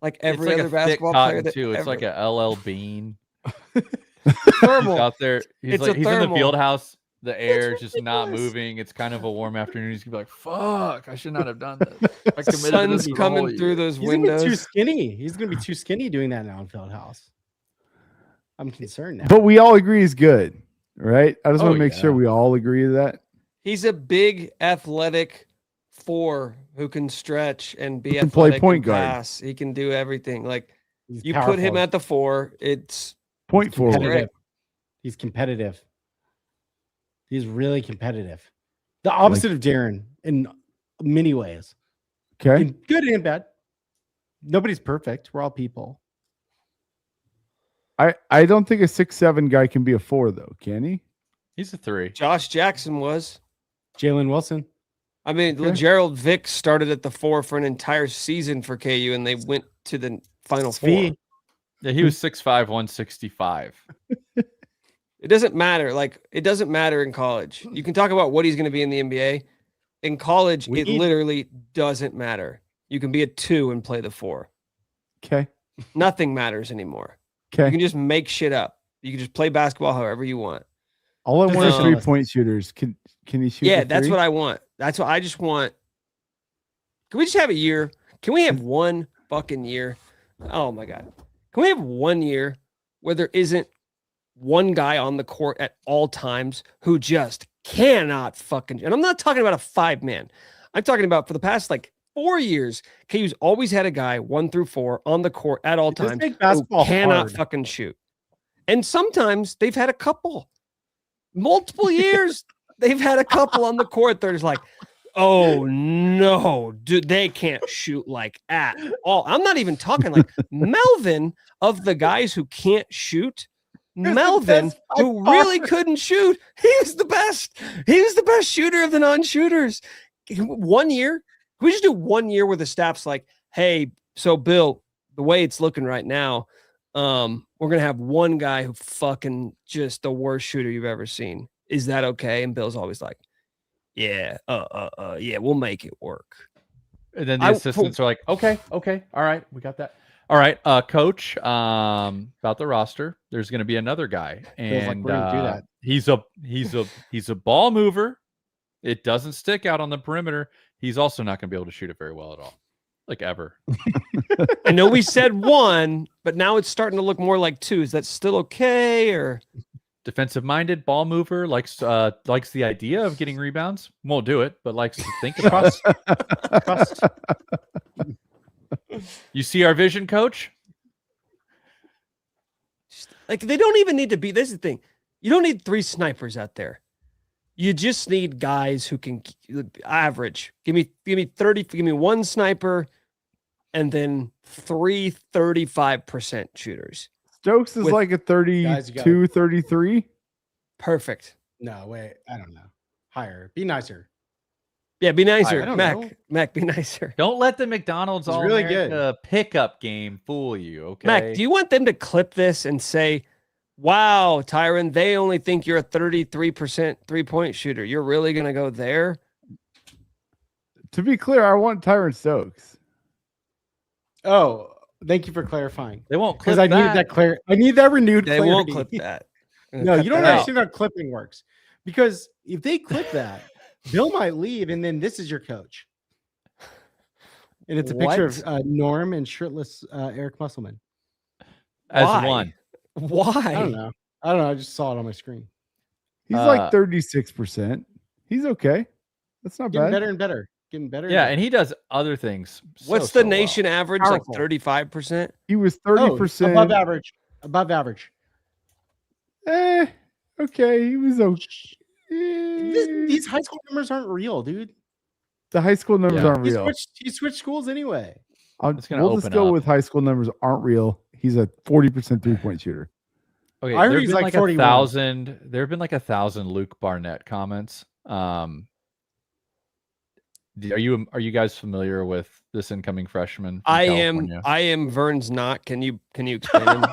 Like every other basketball player that too. It's like a LL Bean. Thermal. He's out there. He's in the field house. The air is just not moving. It's kind of a warm afternoon. He's gonna be like, "Fuck, I should not have done that." The sun's coming through those windows. He's too skinny. He's gonna be too skinny doing that now in field house. I'm concerned now. But we all agree he's good, right? I just want to make sure we all agree to that. He's a big, athletic 4 who can stretch and be athletic, play point guard. Pass. He can do everything. Like He's powerful. Put him at the 4. It's point forward. He's competitive. He's really competitive. The opposite of Darren in many ways. Okay. In good and bad. Nobody's perfect. We're all people. I don't think a 6'7" guy can be a 4 though, can he? He's a 3. Josh Jackson was. Jalen Wilson. I mean, Gerald Vick started at the 4 for an entire season for KU, and they went to the Final Four. Yeah, he was 6'5", 165. It doesn't matter. Like, it doesn't matter in college. You can talk about what he's going to be in the NBA. In college, it literally doesn't matter. You can be a 2 and play the 4. Okay. Nothing matters anymore. Okay. You can just make shit up. You can just play basketball however you want. All I want is 3-point shooters. Can he shoot? Yeah, that's what I want. That's what I just want. Can we just have a year? Can we have one fucking year? Oh my God. Can we have 1 year where there isn't one guy on the court at all times who just cannot fucking, and I'm not talking about a 5-man. I'm talking about for the past like 4 years, KU's always had a guy 1 through 4 on the court at all times who cannot fucking shoot. And sometimes they've had a couple, multiple years. They've had a couple on the court. They're just like, oh no, dude, they can't shoot like at all. I'm not even talking like Melvin of the guys who can't shoot. Melvin, who really couldn't shoot, he was the best. He was the best shooter of the non-shooters. 1 year, can we just do 1 year where the staff's like, hey, so Bill, the way it's looking right now, we're gonna have one guy who fucking just the worst shooter you've ever seen. Is that okay? And Bill's always like, yeah, yeah, we'll make it work. And then the assistants are like, okay, all right, we got that. All right, coach, about the roster, there's going to be another guy, and like, we're gonna do that. He's a ball mover, It doesn't stick out on the perimeter. He's also not going to be able to shoot it very well at all, like ever. I know we said 1, but now it's starting to look more like 2. Is that still okay? Or Defensive-minded, ball mover, likes the idea of getting rebounds. Won't do it, but likes to think about it. Trust. You see our vision, coach? like they don't even need to be. This is the thing. You don't need 3 snipers out there. You just need guys who can average. Give me 30. Give me 1 sniper, and then 3 35% shooters. Stokes is like a 32, 33. Perfect. No, wait. I don't know. Higher. Be nicer. Yeah, be nicer, I don't Mac. know. Mac, be nicer. Don't let the McDonald's all really pickup game fool you. Okay, Mac, do you want them to clip this and say, "Wow, Tyron, they only think you're a 33% 3-point shooter. You're really gonna go there?" To be clear, I want Tyron Stokes. Oh, thank you for clarifying. They won't clip Because I need that I need that renewed They clarity. won't clip that. No, you don't that out. understand how clipping works. Because if they clip that, Bill might leave, and then this is your coach. And it's a picture of Norm and shirtless Eric Musselman. As Why? one. Why? I don't know. I just saw it on my screen. He's like 36%. He's okay. That's not Getting bad. better and better. Getting better. Yeah, and he does other things. What's the nation average? Powerful. Like 35%? He was 30%. Above average. Above average. Okay. He was okay. These high school numbers aren't real, dude. The high school numbers aren't He real. switched schools anyway. gonna We'll just open go up. with high school numbers aren't real. He's a 40% 3-point shooter. Okay, I there heard have he's been like like 41. 1,000. There have been like 1,000 Luke Barnett comments. Are you guys familiar with this incoming freshman? From I California? am. Vern's not. Can you explain him?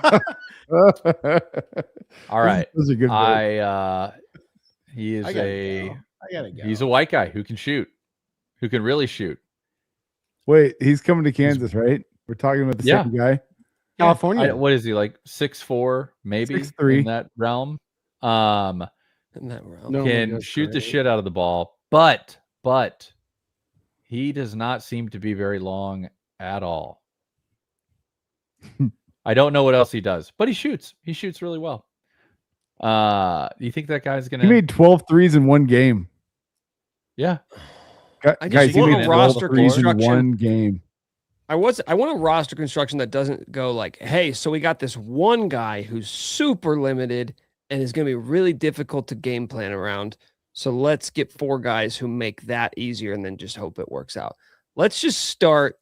All right. Those are good. He is I gotta go. he's a white guy who can shoot, who can really shoot. Wait, he's coming to Kansas, right? We're talking about the second guy. California. What is he, like 6'4", maybe 6'3" in that realm? In that realm. No. Can that's shoot the great. shit out of the ball, but he does not seem to be very long at all. I don't know what else he does, but he shoots. He shoots really well. You think that guy's gonna? He made 12 threes in one game. Yeah. I just Guys, he want made a 12 roster threes in construction. one game. I want a roster construction that doesn't go like, hey, so we got this one guy who's super limited and is going to be really difficult to game plan around. So let's get 4 guys who make that easier and then just hope it works out. Let's just start.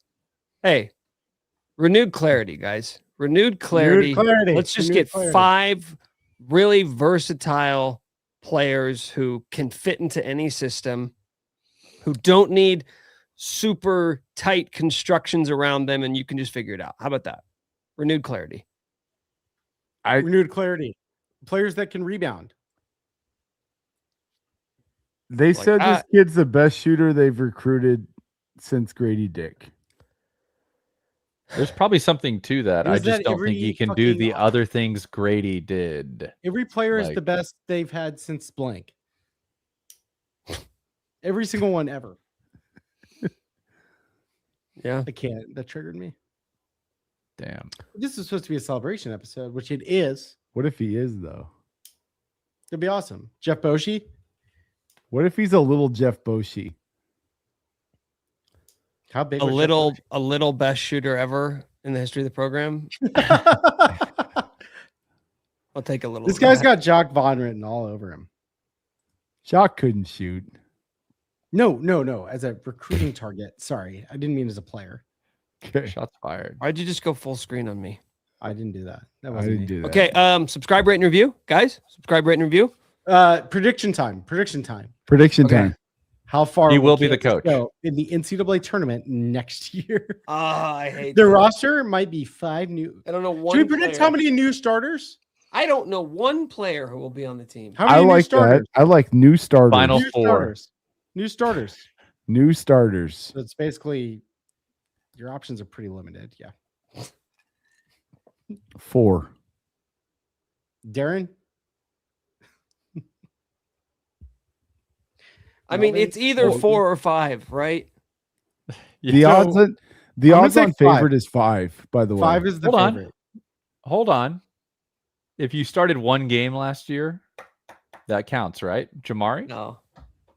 Hey, renewed clarity, guys. Renewed clarity. Let's just get 5 really versatile players who can fit into any system, who don't need super tight constructions around them, and you can just figure it out. How about that? Renewed clarity. Renewed clarity. Players that can rebound. They Like said this kid's the best shooter they've recruited since Grady Dick. There's probably something to that. I Is just that don't think every he can do fucking- the other things Grady did. Every player is Like- the best they've had since blank. Every single one ever. Yeah. I can't. That triggered me. Damn. This is supposed to be a celebration episode, which it is. What if he is, though? It'd be awesome. Jeff Boshi. What if he's a little Jeff Boshi? How big? A was little best shooter ever in the history of the program. Jeff Boshi? I'll take a little. This of guy's that. got Jock Vaughn written all over him. Jock couldn't shoot. No. As a recruiting target. Sorry, I didn't mean as a player. Okay. Shots fired. Why'd you just go full screen on me? I didn't do that. That I wasn't didn't me. do that. Okay. Subscribe, rate, and review, guys. Subscribe, rate, and review. Prediction time. Prediction time. Prediction Okay. time. How far He will be the Kansas coach. go in the NCAA tournament next year? I hate The that. roster might be 5 new. I don't know one. Should we predict player. how many new starters? I don't know one player who will be on the team. How I many new like that. starters? I like new starters. Final New 4. starters. New starters. New starters. So it's basically your options are pretty limited. Yeah. 4. I mean, Melvin. it's either 4 or 5, right? The odds on I'm gonna say favorite 5. is 5. By the way, 5 is the Hold on. favorite. Hold on. If you started one game last year, that counts, right? Jamari? No.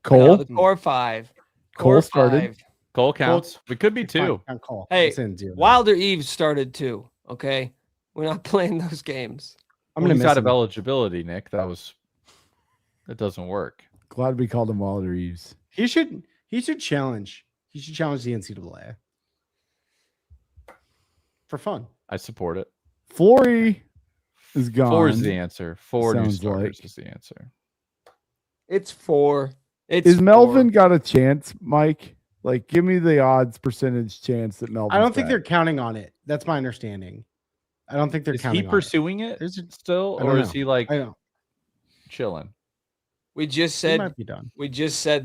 Cole. No, the core 5. Cole Core started. 5. Cole counts. It could be It's fine, 2. count Cole. Hey, It's in 0. Wilder Eves started 2. Okay, we're not playing those games. I'm Well, gonna he's miss out of him. eligibility, Nick. That doesn't work. Glad we called him Wilder Eves. He should challenge. He should challenge the NCAA for fun. I support it. Flory is gone. 4 is the answer. 4 new Sounds starters like. is the answer. It's 4. It's Is Melvin 4. got a chance, Mike? Like, give me the odds percentage chance that Melvin. I don't think they're counting on it. That's my understanding. I don't think they're Is counting he on pursuing it There's a- still, I don't or is know. he like it. I don't. chilling? We just He said might be done.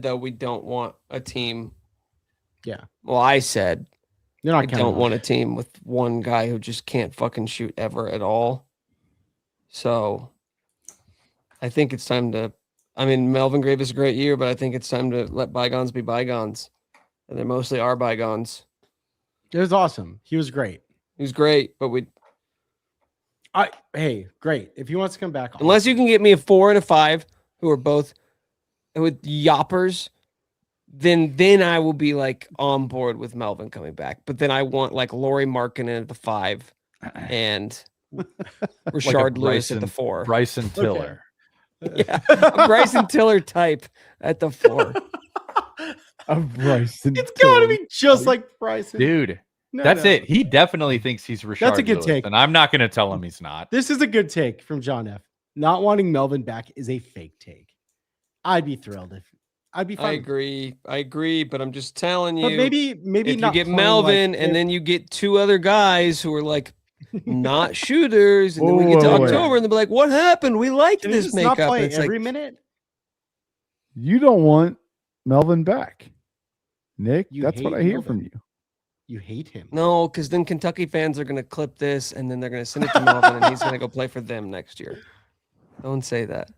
though we don't want a team. Yeah. Well, I said You're not I counting. don't on want it. a team with one guy who just can't fucking shoot ever at all. So I think it's time to. I mean, Melvin gave us a great year, but I think it's time to let bygones be bygones. And they mostly are bygones. It was awesome. He was great. He was great, but Hey, great. If he wants to come back, unless you can get me a 4 and a 5 who are both with yoppers, then I will be like on board with Melvin coming back. But then I want like Laurie Markkinen at the 5 and Rashard Lewis at the 4. Bryson Tiller. Yeah, a Bryson Tiller type at the 4. Of Bryson. it's got to be just like Bryson. Dude, No, that's no. it. He definitely thinks he's Rashard That's a good Lewis, take. and I'm not going to tell him he's not. This is a good take from John F. Not wanting Melvin back is a fake take. I'd be thrilled if I'd be fine. I agree, but I'm just telling you. But maybe if not you get playing Melvin like and then you get 2 other guys who are like not shooters, and then we get to Whoa. October and they'll be like, "What happened? We like Can he this just not makeup." play And it's every like, minute. You don't want Melvin back, Nick. You That's what hate I hear Melvin. from you. You hate him. no, because then Kentucky fans are gonna clip this and then they're gonna send it to Melvin and he's gonna go play for them next year. Don't say that.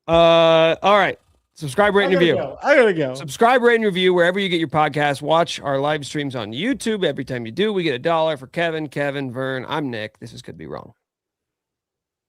All right. Subscribe, rate, and review. I gotta go. Subscribe, rate, and review wherever you get your podcast. Watch our live streams on YouTube. Every time you do, we get $1 for Kevin, Vern. I'm Nick. This is Could Be Wrong.